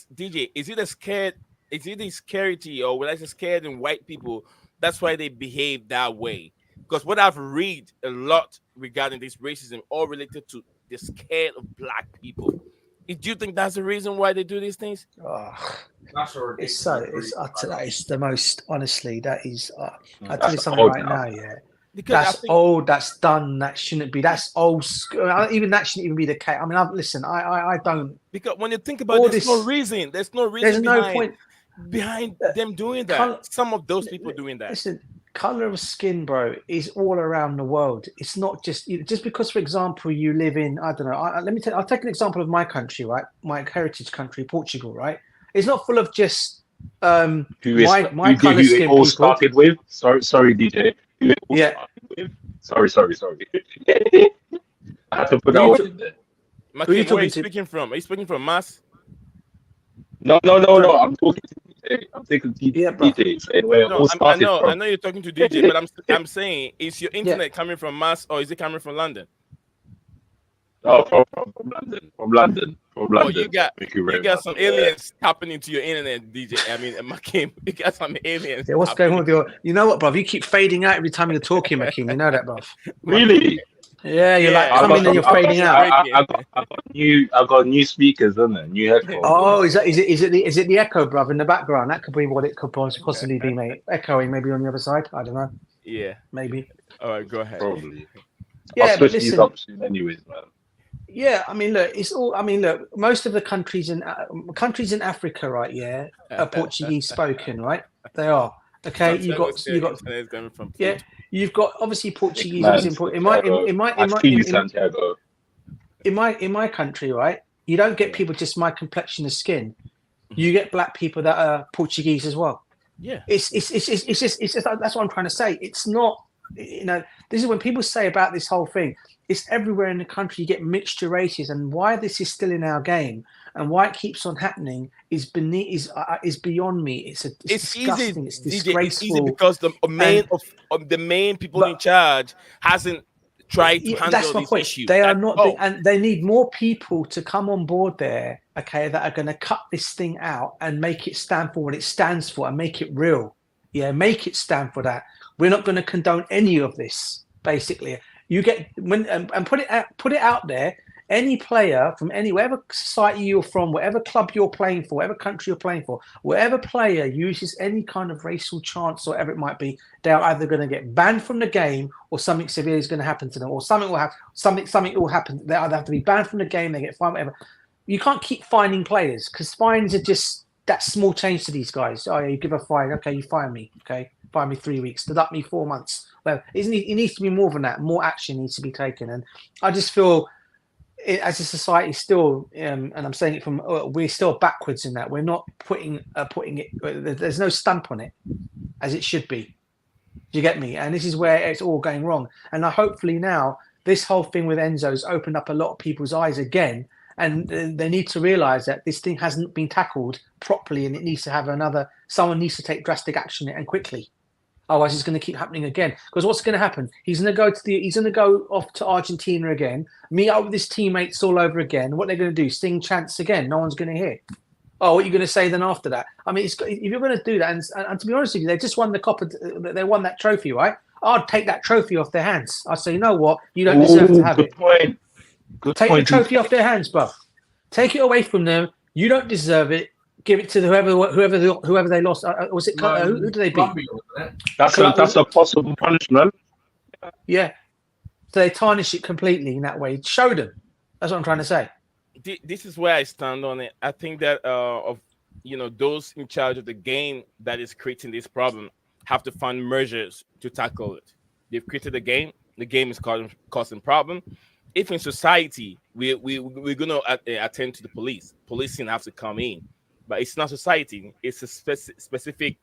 scared? Is it a scarcity, or when I say scared in white people, that's why they behave that way? Because what I've read a lot regarding this racism, all related to the scared of black people. Do you think that's the reason why they do these things? It's the most, honestly, that is, I'll tell you something right now, yeah. Because that's old, that's done, that shouldn't be, that's old school. Even that shouldn't even be the case. I mean, I don't. Because when you think about it, there's no reason behind them doing that. Some of those people doing that. Listen, color of skin, bro, is all around the world. It's not just because, for example, you live in, I don't know. I'll take an example of my country, right? My heritage country, Portugal, right? It's not full of just my color skin people. Started with? Sorry, DJ. Sorry. I have to put that one in there. Who are you speaking from? Are you speaking from Mass? No. I'm talking to DJ. I'm taking DJ. I know you're talking to DJ, but I'm saying, is your internet coming from Mass or is it coming from London? No, from London. From London. Oh, you got some aliens tapping into your internet, DJ. I mean, Makim, you got some aliens. Yeah, what's going on with your? You know what, bruv? You keep fading out every time you're talking, Makim. You know that, bruv. Really? Yeah, you're like coming and you're fading out. I got new speakers, isn't it? New headphones. Oh, is it the echo, bruv, in the background? That could be what it could possibly be, mate. Echoing maybe on the other side. I don't know. Yeah, maybe. All right, go ahead. Probably. Yeah, I'll switch these up soon, anyways, man. Yeah, I mean, look, most of the countries in Africa, right? Yeah, are Portuguese spoken, right? They are. Okay, you've got obviously Portuguese. In my country, right? You don't get people just my complexion of skin. You get black people that are Portuguese as well. Yeah, it's just that's what I'm trying to say. It's not, this is when people say about this whole thing. It's everywhere in the country. You get mixture races, and why this is still in our game and why it keeps on happening is beyond me. It's disgusting. It's disgraceful. It's easy because the main people in charge hasn't tried to handle this issue. They are not, and they need more people to come on board there. Okay, that are going to cut this thing out and make it stand for what it stands for and make it real. Yeah, make it stand for that. We're not going to condone any of this. Basically. You get and put it out there. Any player from whatever society you're from, whatever club you're playing for, whatever country you're playing for, whatever player uses any kind of racial chants or whatever it might be, they're either going to get banned from the game or something severe is going to happen to them, or something will happen. Something will happen. They either have to be banned from the game, they get fined, whatever. You can't keep fining players because fines are just That's small change to these guys. Oh, yeah, you give a fine. Okay, you fire me. Okay, fire me 3 weeks. Deduct me 4 months. Well, it needs to be more than that. More action needs to be taken. And I just feel, as a society, still, and I'm saying it from, we're still backwards in that. We're not putting it. There's no stamp on it, as it should be. Do you get me? And this is where it's all going wrong. And hopefully now, this whole thing with Enzo's opened up a lot of people's eyes again. And they need to realize that this thing hasn't been tackled properly, and it needs to have someone needs to take drastic action and quickly. Otherwise, it's going to keep happening again. Because what's going to happen? He's going to go off to Argentina again, meet up with his teammates all over again. What they're going to do? Sing chants again. No one's going to hear. Oh, what are you going to say then after that? I mean, if you're going to do that, and to be honest with you, they just won they won that trophy, right? I'd take that trophy off their hands. I'd say, you know what? You don't deserve to have it. Point. Take the trophy off their hands, bro. Take it away from them. You don't deserve it. Give it to whoever they lost. Was it who did they beat? That's a possible punishment. Yeah. So they tarnish it completely in that way. Show them. That's what I'm trying to say. This is where I stand on it. I think that those in charge of the game that is creating this problem have to find measures to tackle it. They've created the game is causing problem. If in society we're gonna attend to the police, policing has to come in, but it's not society. It's a specific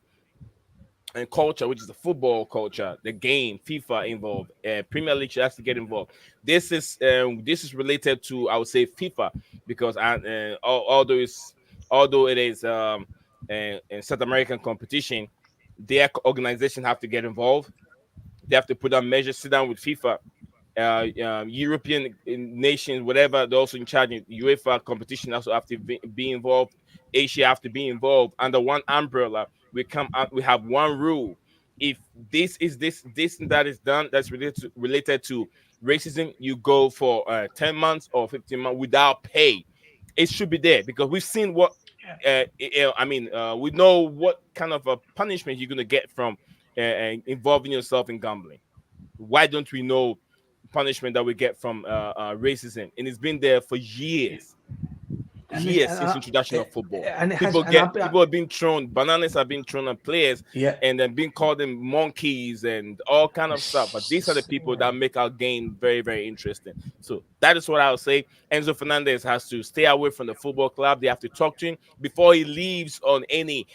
culture, which is the football culture, the game, FIFA involved, Premier League has to get involved. This is related to, I would say, FIFA, because although it is in South American competition, their organization have to get involved. They have to put on measures, sit down with FIFA. European nations, whatever, they're also in charge of UEFA competition, also have to be involved. Asia have to be involved under one umbrella. We have one rule. If this and that is done, that's related to racism, you go for 10 months or 15 months without pay. It should be there, because we've seen what we know what kind of a punishment you're going to get from involving yourself in gambling. Why don't we know punishment that we get from racism? And it's been there for years. Since introduction of football, people have been thrown, bananas have been thrown at players, and then being called them monkeys and all kind of stuff. But these are the people that make our game very, very interesting. So that is what I would say. Enzo Fernandez has to stay away from the football club. They have to talk to him before he leaves on any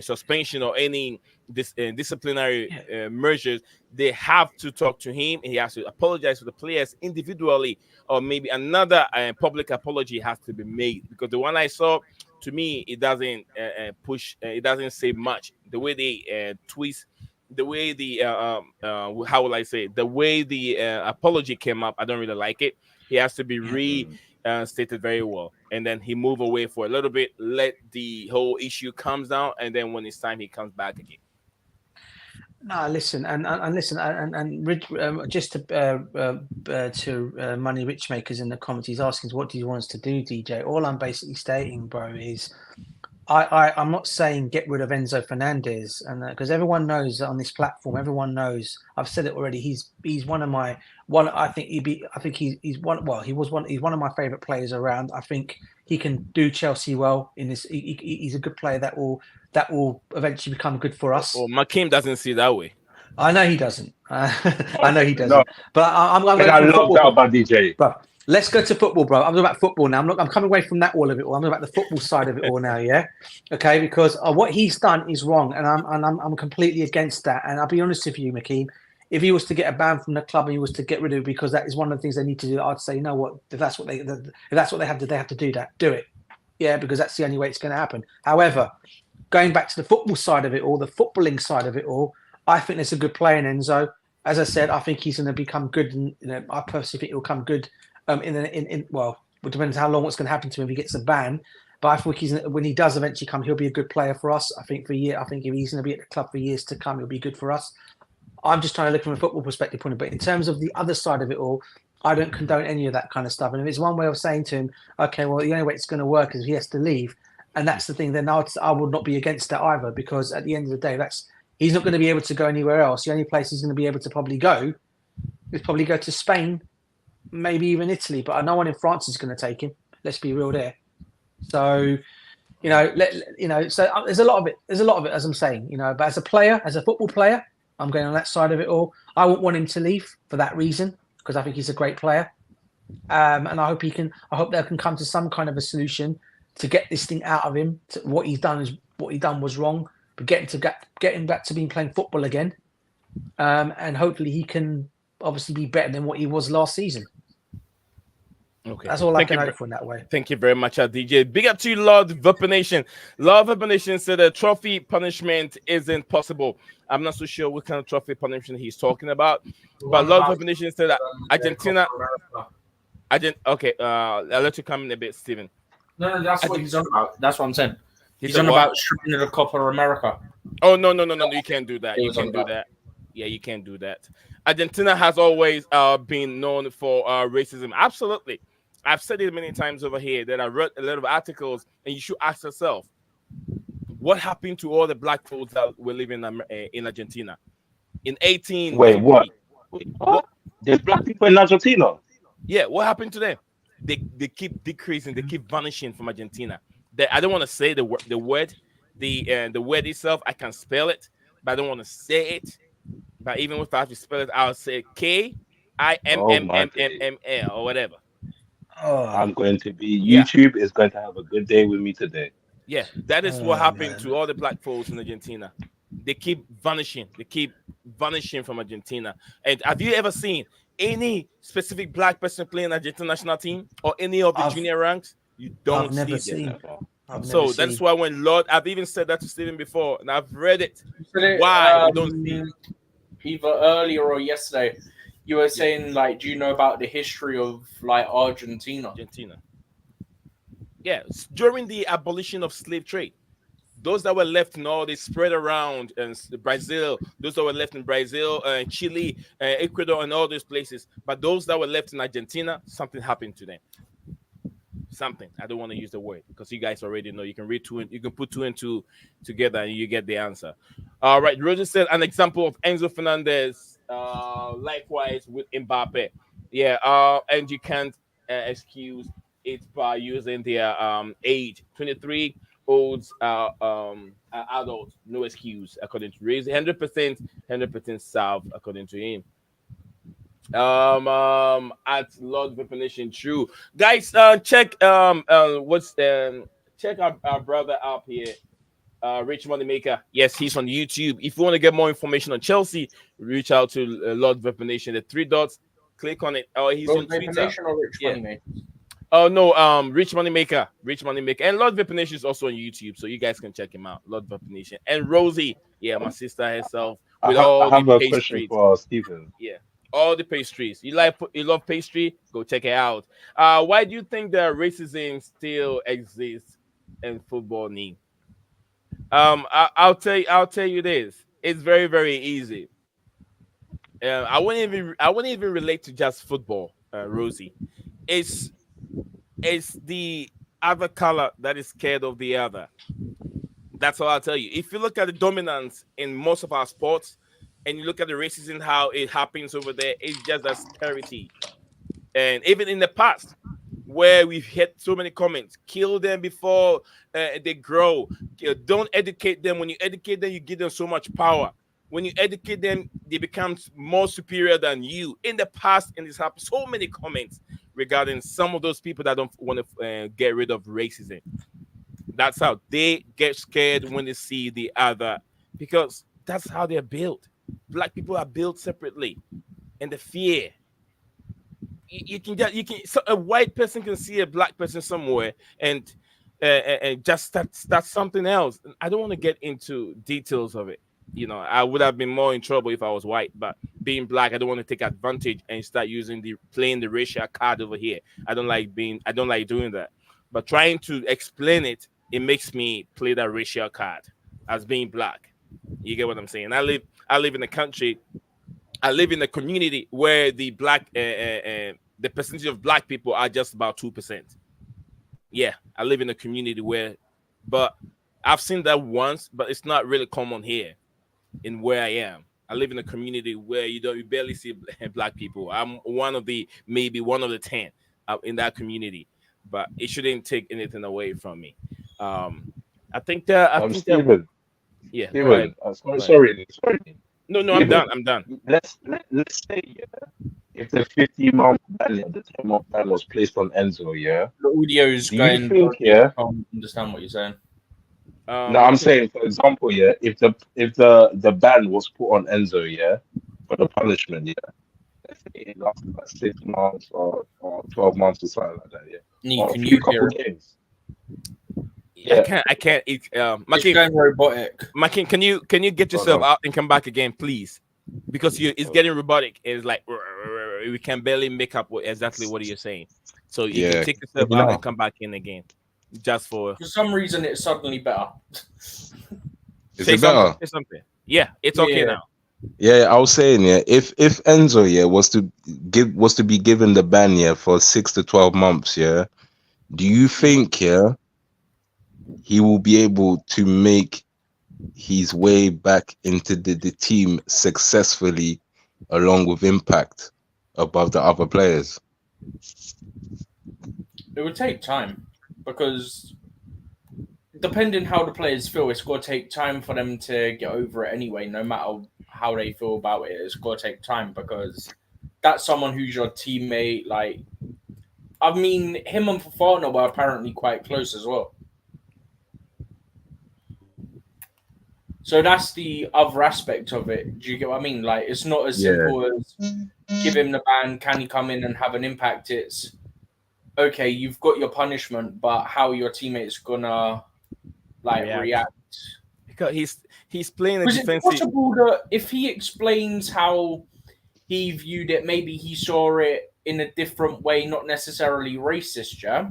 suspension or any disciplinary measures. They have to talk to him. He has to apologize to the players individually, or maybe another public apology has to be made, because the one I saw, to me, it doesn't push. It doesn't say much. The way they twist, the way the how will I say it? The way the apology came up, I don't really like it. He has to be stated very well, and then he move away for a little bit, let the whole issue comes down, and then when it's time, he comes back again. No, listen, and listen, and just to Money Richmakers in the comments, he's asking, what do you want us to do, DJ? All I'm basically stating, bro, is I'm not saying get rid of Enzo Fernandez, and because everyone knows that on this platform, everyone knows. I've said it already. He's one of my one. I think he's one. Well, he's one of my favorite players around. I think he can do Chelsea well in this. He's a good player that will eventually become good for us. Well, Makim doesn't see that way. I know he doesn't. I know he doesn't. No. But I'm going to love that about DJ. But let's go to football, bro. I'm talking about football now. I'm coming away from that all of it all. I'm talking about the football side of it all now. Yeah. Okay. Because what he's done is wrong, and I'm completely against that. And I'll be honest with you, Makeem. If he was to get a ban from the club and he was to get rid of it, because that is one of the things they need to do, I'd say, you know what? If that's what they have to, they have to do that. Do it. Yeah, because that's the only way it's going to happen. However, going back to the football side of it all, the footballing side of it all, I think there's a good player in Enzo. As I said, I think he's going to become good. And, I personally think he'll come good. Well, it depends how long what's going to happen to him if he gets a ban. But I think when he does eventually come, he'll be a good player for us. I think if he's going to be at the club for years to come, he'll be good for us. I'm just trying to look from a football perspective point of view. But in terms of the other side of it all, I don't condone any of that kind of stuff. And if it's one way of saying to him, okay, well, the only way it's going to work is he has to leave, and that's the thing, then I would not be against that either, because at the end of the day, he's not going to be able to go anywhere else. The only place he's going to be able to probably go is probably go to Spain, maybe even Italy. But no one in France is going to take him. Let's be real there. So You know, so there's a lot of it. There's a lot of it, as I'm saying. You know, but as a player, as a football player, I'm going on that side of it all. I wouldn't want him to leave for that reason because I think he's a great player, and I hope he can. I hope they can come to some kind of a solution to get this thing out of him. What he's done was wrong, but get him back to being playing football again, and hopefully he can obviously be better than what he was last season. Okay, that's all I can hope for in that way. Thank you very much, DJ. Big up to you, Lord Vapor. Lord Vapor said a trophy punishment isn't possible. I'm not so sure what kind of trophy punishment he's talking about, but Lord Vapor said that Argentina. Okay, I'll let you come in a bit, Steven. No, that's what he's on about. That's what I'm saying. He's on about stripping the Copa America. Oh no! You can't do that. You can't do that. Yeah, you can't do that. Argentina has always been known for racism. Absolutely. I've said it many times over here that I wrote a lot of articles, and you should ask yourself, what happened to all the black folks that were living in Argentina in 18? Wait, what? There's black people in Argentina? Yeah, what happened to them? They keep decreasing. They keep vanishing from Argentina. I don't want to say the word, the word itself. I can spell it, but I don't want to say it. But even if I have to spell it, I'll say KIMMMMML or whatever. I'm going to be YouTube is going to have a good day with me today. Yeah, that is what happened to all the black folks in Argentina. They keep vanishing. They keep vanishing from Argentina. And have you ever seen any specific black person playing Argentina national team or any of the junior ranks? You don't see them. So that's why when Lord, I've even said that to Stephen before, and I've read it. Why we don't see either earlier or yesterday. You were saying, like, do you know about the history of, like, Argentina? Yeah, during the abolition of slave trade, those that were left they spread around and Brazil. Those that were left in Brazil, Chile, Ecuador, and all those places. But those that were left in Argentina, something happened to them. Something. I don't want to use the word because you guys already know. You can read you can put two and two together, and you get the answer. All right, Roger said an example of Enzo Fernandez. Likewise with Mbappe, and you can't excuse it by using their age. 23 olds adults, no excuse according to Reese. 100% South according to him. At Lord Definition True, guys. Check check our brother up here. Rich Moneymaker. Yes, he's on YouTube. If you want to get more information on Chelsea, reach out to Lord Vapor Nation. The 3 dots, click on it. Oh, he's on Twitter. Or Rich Moneymaker? Oh no, Rich Moneymaker, and Lord Vapor Nation is also on YouTube, so you guys can check him out. Lord Vapor Nation and Rosie, my sister herself. With I have a question for Stephen. Yeah, all the pastries. You love pastry? Go check it out. Why do you think that racism still exists in football, Neem? I'll tell you this. It's very, very easy. I wouldn't even relate to just football, Rosie. It's the other color that is scared of the other. That's all I'll tell you. If you look at the dominance in most of our sports, and you look at the racism, how it happens over there, it's just a disparity. And even in the past, where we've had so many comments, kill them before they grow. Don't educate them. When you educate them, you give them so much power. When you educate them, they become more superior than you. In the past, and this happened, so many comments regarding some of those people that don't want to get rid of racism. That's how they get scared when they see the other, because that's how they're built. Black people are built separately, and the fear. You can so a white person can see a black person somewhere and just start something else. I don't want to get into details of it. I would have been more in trouble if I was white, but being black, I don't want to take advantage and start playing the racial card over here. I don't like doing that. But trying to explain it makes me play that racial card as being black. You get what I'm saying? I live in a country. I live in a community where the the percentage of black people are just about 2%. Yeah, I live in a community but I've seen that once, but it's not really common here in where I am. I live in a community where you barely see black people. I'm maybe one of the 10 in that community, but it shouldn't take anything away from me. I think that Steven, yeah. Go ahead. Steven, Go ahead. sorry. No, I'm Steven, done. I'm done. let's say, yeah, if the 50-month ban and the 10-month ban was placed on Enzo, yeah, The audio's do you going think, dodgy. I yeah? can't understand what you're saying. No, I I'm think saying, for example, yeah, if the ban was put on Enzo, yeah, for the punishment, yeah, let's say it lasted like 6 months or 12 months or something like that, yeah, Nee, or a can few you couple hear it? games, I yeah. can't. I can't. It's Makin, going robotic. Can you get Hold yourself on. out and come back again, please? Because it's Hold getting robotic. It's like we can barely make up exactly what you're saying. So you can Yeah. take yourself You out know. and come back in again, just for For some reason, it's suddenly better. Is say it something. better? Say something. Yeah, it's okay Yeah. now. Yeah, I was saying, yeah, if Enzo, yeah, was to be given the ban, yeah, for 6 to 12 months, yeah, do you think, yeah, he will be able to make his way back into the team successfully, along with impact above the other players? It would take time because depending how the players feel, it's got to take time for them to get over it anyway. No matter how they feel about it, it's got to take time because that's someone who's your teammate. Like, I mean, him and Fafana were apparently quite close as well. So that's the other aspect of it. Do you get what I mean? Like, it's not as Yeah. simple as give him the ban. Can he come in and have an impact? It's okay. You've got your punishment, but how are your teammates gonna react? Because he's playing a Was it defensive. possible that if he explains how he viewed it, maybe he saw it in a different way, not necessarily racist, yeah?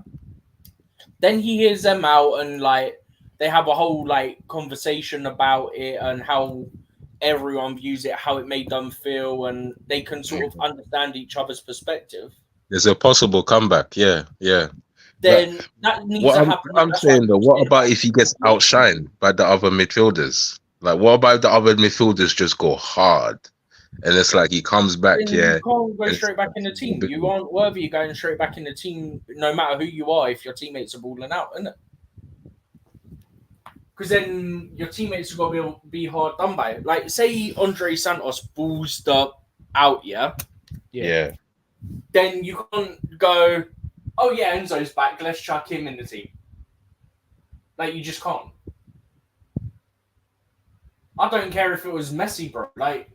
Then he hears them out and they have a whole conversation about it and how everyone views it, how it made them feel, and they can sort of understand each other's perspective. There's a possible comeback, yeah. Then that needs What to I'm, happen. I'm That's what saying though, I'm what saying about about if he gets it. outshined by the other midfielders? Like, what about if the other midfielders just go hard, and it's like he comes back, Then yeah? you can't go and- straight back in the team. You aren't worthy of going straight back in the team, no matter who you are, if your teammates are balling out, isn't it? Because then your teammates are going to be hard done by it. Like, say Andre Santos balls up out, yeah? Yeah. Then you can't go, oh yeah, Enzo's back, let's chuck him in the team. Like, you just can't. I don't care if it was Messi, bro. Like,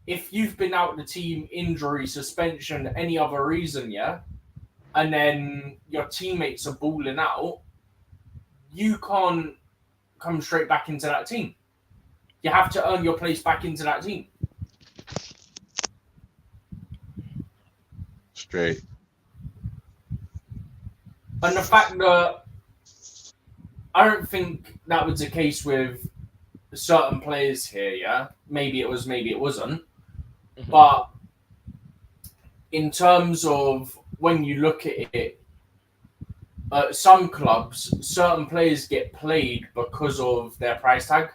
if you've been out the team, injury, suspension, any other reason, yeah, and then your teammates are balling out, you can't come straight back into that team. You have to earn your place back into that team. Straight. And the fact that I don't think that was the case with certain players here, yeah? Maybe it was, maybe it wasn't. Mhm. But in terms of when you look at it, some clubs, certain players get played because of their price tag.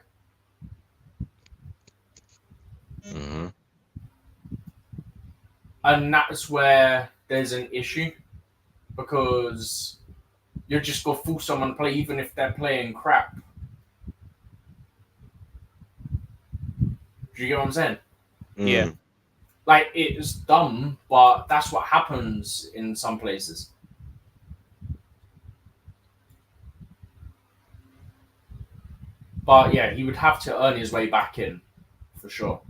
Mm-hmm. And that's where there's an issue because you're just going to force someone to play even if they're playing crap. Do you get what I'm saying? Yeah. Like, it's dumb, but that's what happens in some places. But yeah, he would have to earn his way back in, for sure.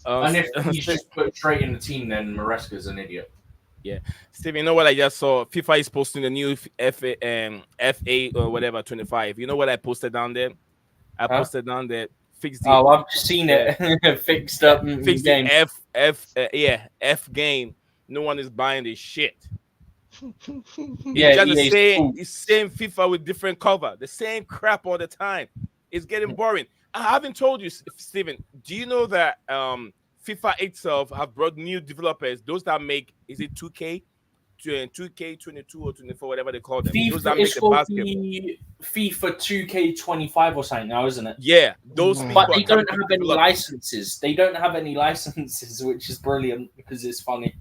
And if he's just put straight in the team, then Maresca's an idiot. Yeah, Steve, you know what I just saw? FIFA is posting the new FA or whatever 25. You know what I posted down there? I posted down there. Fix the. Oh, I've just seen it fixed up. Fix game. the F game. No one is buying this shit. Yeah, just EA's the same FIFA with different cover, the same crap all the time. It's getting boring. I haven't told you, Steven. Do you know that FIFA itself have brought new developers? Those that make, is it 2K, 2K 22 or 24, whatever they call them. Those that make the basketball. FIFA 2K25 or something now, isn't it? Yeah, those people. But they don't have any licenses. They don't have any licenses, which is brilliant because it's funny.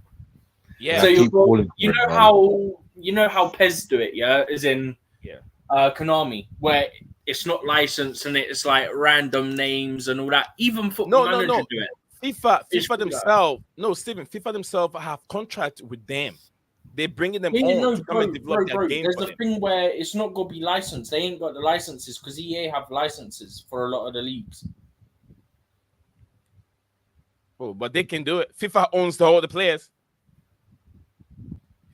Yeah. So keep falling you for it, know man. how Pez do it, yeah, as in Yeah. Konami, where it's not licensed and it's like random names and all that. Even Football No, no, Manager no. do it. It's FIFA true that. themselves. No, Steven. FIFA themselves have contract with them. They're bringing them Yeah, on no, to come and develop their bro. game There's for a them. thing where it's not gonna be licensed. They ain't got the licenses because EA have licenses for a lot of the leagues. Oh, but they can do it. FIFA owns all the players.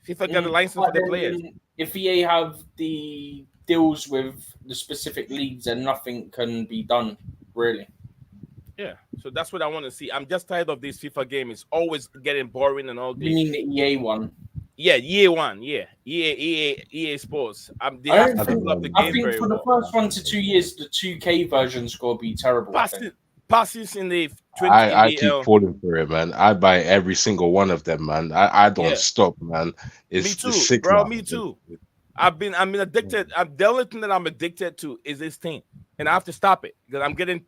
FIFA got the license But for the then players. if EA have the deals with the specific leagues, then nothing can be done really. Yeah. So that's what I want to see. I'm just tired of this FIFA game. It's always getting boring and You ugly. mean the EA one? Yeah, EA one. Yeah, EA Sports. They I have don't to think. develop the I game think very for the well. first 1 to 2 years, the 2K version's gonna be terrible. I think. Passes in the 20 I in the keep falling for it, man. I buy every single one of them, man. I don't yeah. stop, man. Me It's too, sick bro. now. Me too. I've been addicted. The only thing that I'm addicted to is this thing, and I have to stop it because I'm getting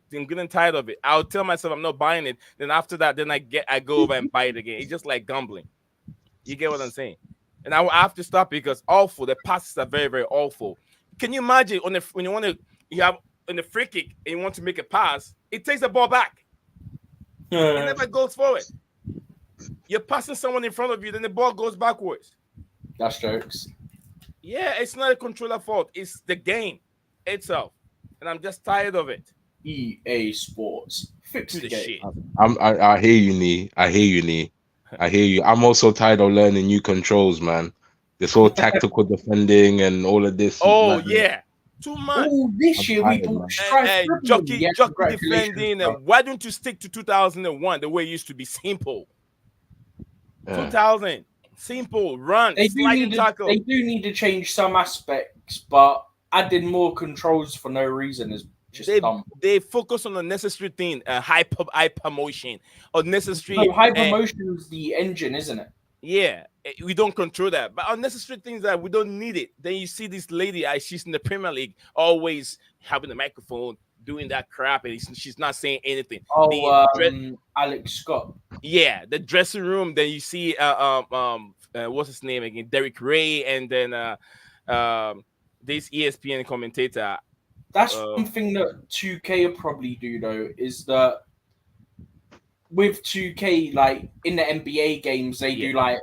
tired of it. I'll tell myself I'm not buying it. Then after that, then I go over and buy it again. It's just like gambling. You get what I'm saying? And I have to stop it because awful. The passes are very very awful. Can you imagine when you have on the free kick and you want to make a pass, it takes the ball back. It never goes forward. You're passing someone in front of you, then the ball goes backwards. That's jokes. Yeah, it's not a controller fault. It's the game itself, and I'm just tired of it. EA Sports. Fix To the the game. shit. I hear you, Nee. I hear you, Nee. I hear you. I'm also tired of learning new controls, man. This whole tactical defending and all of this. Oh Man, yeah, too much. Oh, this I'm year we tired, bought man. Strife Triple. Yeah, Jockey congratulations, defending. bro. Why don't you stick to 2001 the way it used to be? Simple. Yeah. 2000 simple run, They do sliding need to, tackle. they do need to change some aspects, but adding more controls for no reason is just dumb. They focus on unnecessary thing, hyper motion, unnecessary. No, hypermotion is the engine, isn't it? Yeah, we don't control that, but unnecessary things that we don't need it. Then you see this lady, she's in the Premier League, always having a microphone, doing that crap, and she's not saying anything. Oh, Alex Scott. Yeah, the dressing room. Then you see, what's his name again? Derek Ray, and then this ESPN commentator. That's one thing that 2K will probably do though, is that with 2K, like in the NBA games, they do like,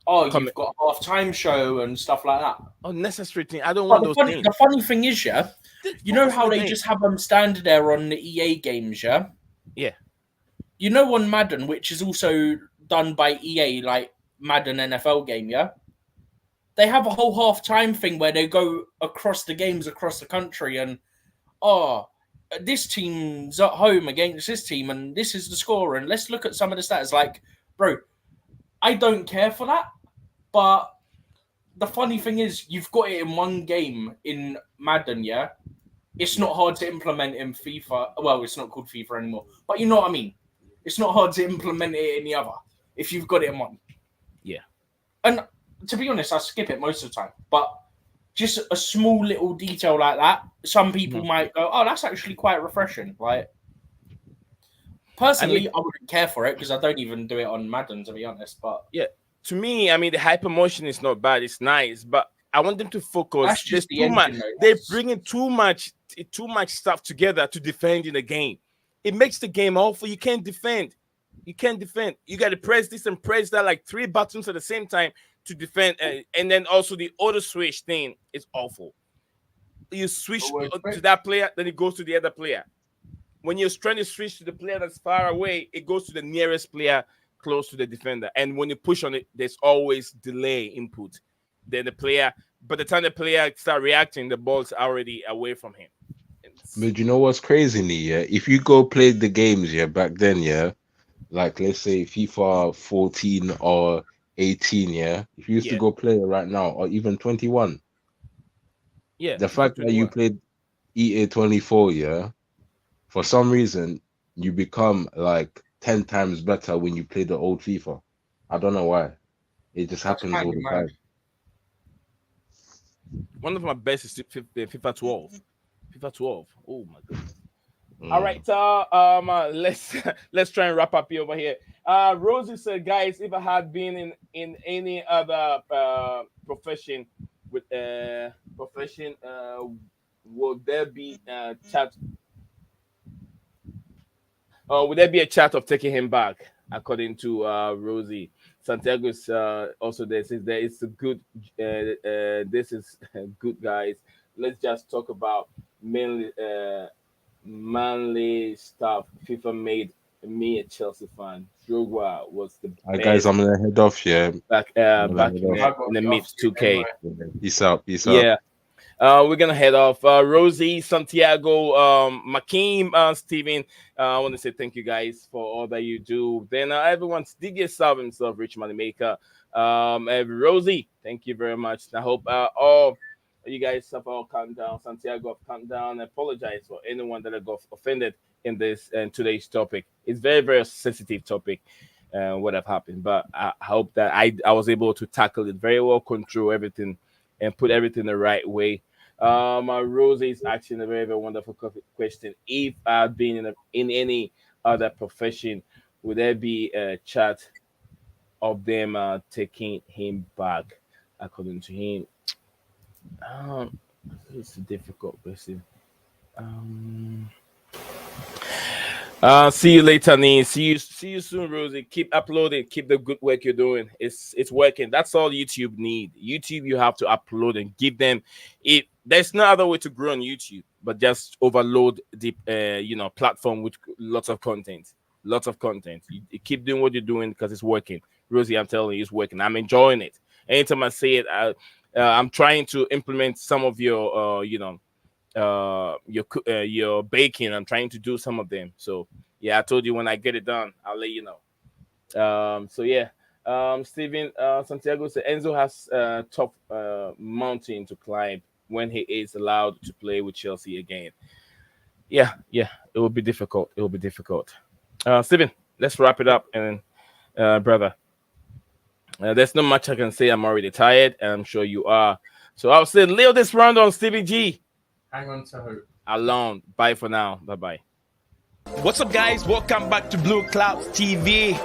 you've got a halftime show and stuff like that. Unnecessary thing. I don't want those things. The funny thing is, yeah, you know how they just have them standing there on the EA games, yeah? Yeah. You know on Madden, which is also done by EA, like Madden NFL game, yeah? They have a whole halftime thing where they go across the games across the country and, this team's at home against this team and this is the score and let's look at some of the stats. Like, bro, I don't care for that, but the funny thing is you've got it in one game in Madden, yeah? It's not hard to implement in FIFA. Well, it's not called FIFA anymore, but you know what I mean? It's not hard to implement it in the other if you've got it in one. Yeah. And to be honest, I skip it most of the time, but just a small little detail like that, some people might go, "Oh, that's actually quite refreshing." Like, personally, I wouldn't care for it because I don't even do it on Madden, to be honest. But yeah, to me, I mean, the hypermotion is not bad; it's nice, but I want them to focus. That's just There's too much. They're bringing too much stuff together to defend in the game. It makes the game awful. You can't defend. You got to press this and press that, like 3 buttons at the same time to defend, and then also the auto switch thing is awful. You switch to that player, then it goes to the other player. When you're trying to switch to the player that's far away, it goes to the nearest player close to the defender. And when you push on it, there's always delay input. Then the player, by the time the player start reacting, the ball's already away from him. But you know what's crazy, yeah? If you go play the games, back then, like let's say FIFA 14 or 18, if you used to go play it right now, or even 21, the fact that you played EA 24, for some reason you become like 10 times better when you play the old FIFA. I don't know why. It just happens all the time. One of my best is FIFA 12. FIFA 12. Oh my goodness. All right, let's let's try and wrap up here over here. Rosie said, guys, if I had been in any other profession with profession, would there be chat? Would there be a chat of taking him back? According to Rosie, Santiago's also there says there is a good. This is good, guys. Let's just talk about mainly. Manly stuff. FIFA made me a Chelsea fan. Drogba was the Guys, best I'm gonna head off. Yeah, back I'm gonna back head in off. I got the it mid off soon 2K. anyway. Peace out. Peace out. Yeah. We're gonna head off. Rosie, Santiago, Makeem, Steven. I want to say thank you guys for all that you do. Then everyone's DJ Salve himself, Rich Moneymaker. Rosie, thank you very much. I hope all you guys have all calmed down. Santiago have calmed down. I apologize for anyone that I got offended in this and today's topic. It's very, very sensitive topic. What have happened, but I hope that I was able to tackle it very well, control everything, and put everything the right way. Rosie is asking a very, very wonderful question. If I'd been in any other profession, would there be a chat of them taking him back? According to him, it's a difficult question. See you later, Nee. See you soon, Rosie. Keep uploading. Keep the good work you're doing. It's working. That's all YouTube need. YouTube, you have to upload and give them it. There's no other way to grow on YouTube, but just overload the platform with lots of content. Lots of content. You keep doing what you're doing because it's working. Rosie, I'm telling you, it's working. I'm enjoying it. Anytime I say it, I'm trying to implement some of your your baking. I'm trying to do some of them. So yeah, I told you when I get it done, I'll let you know. So yeah, Steven Santiago said Enzo has top mountain to climb when he is allowed to play with Chelsea again. Yeah, it will be difficult. It will be difficult. Steven, let's wrap it up, and brother, there's not much I can say. I'm already tired, and I'm sure you are. So I'll say, Leo, this round on Stevie G. Hang on to hope. Alone. Bye for now. Bye bye. What's up, guys? Welcome back to Blueclouds TV.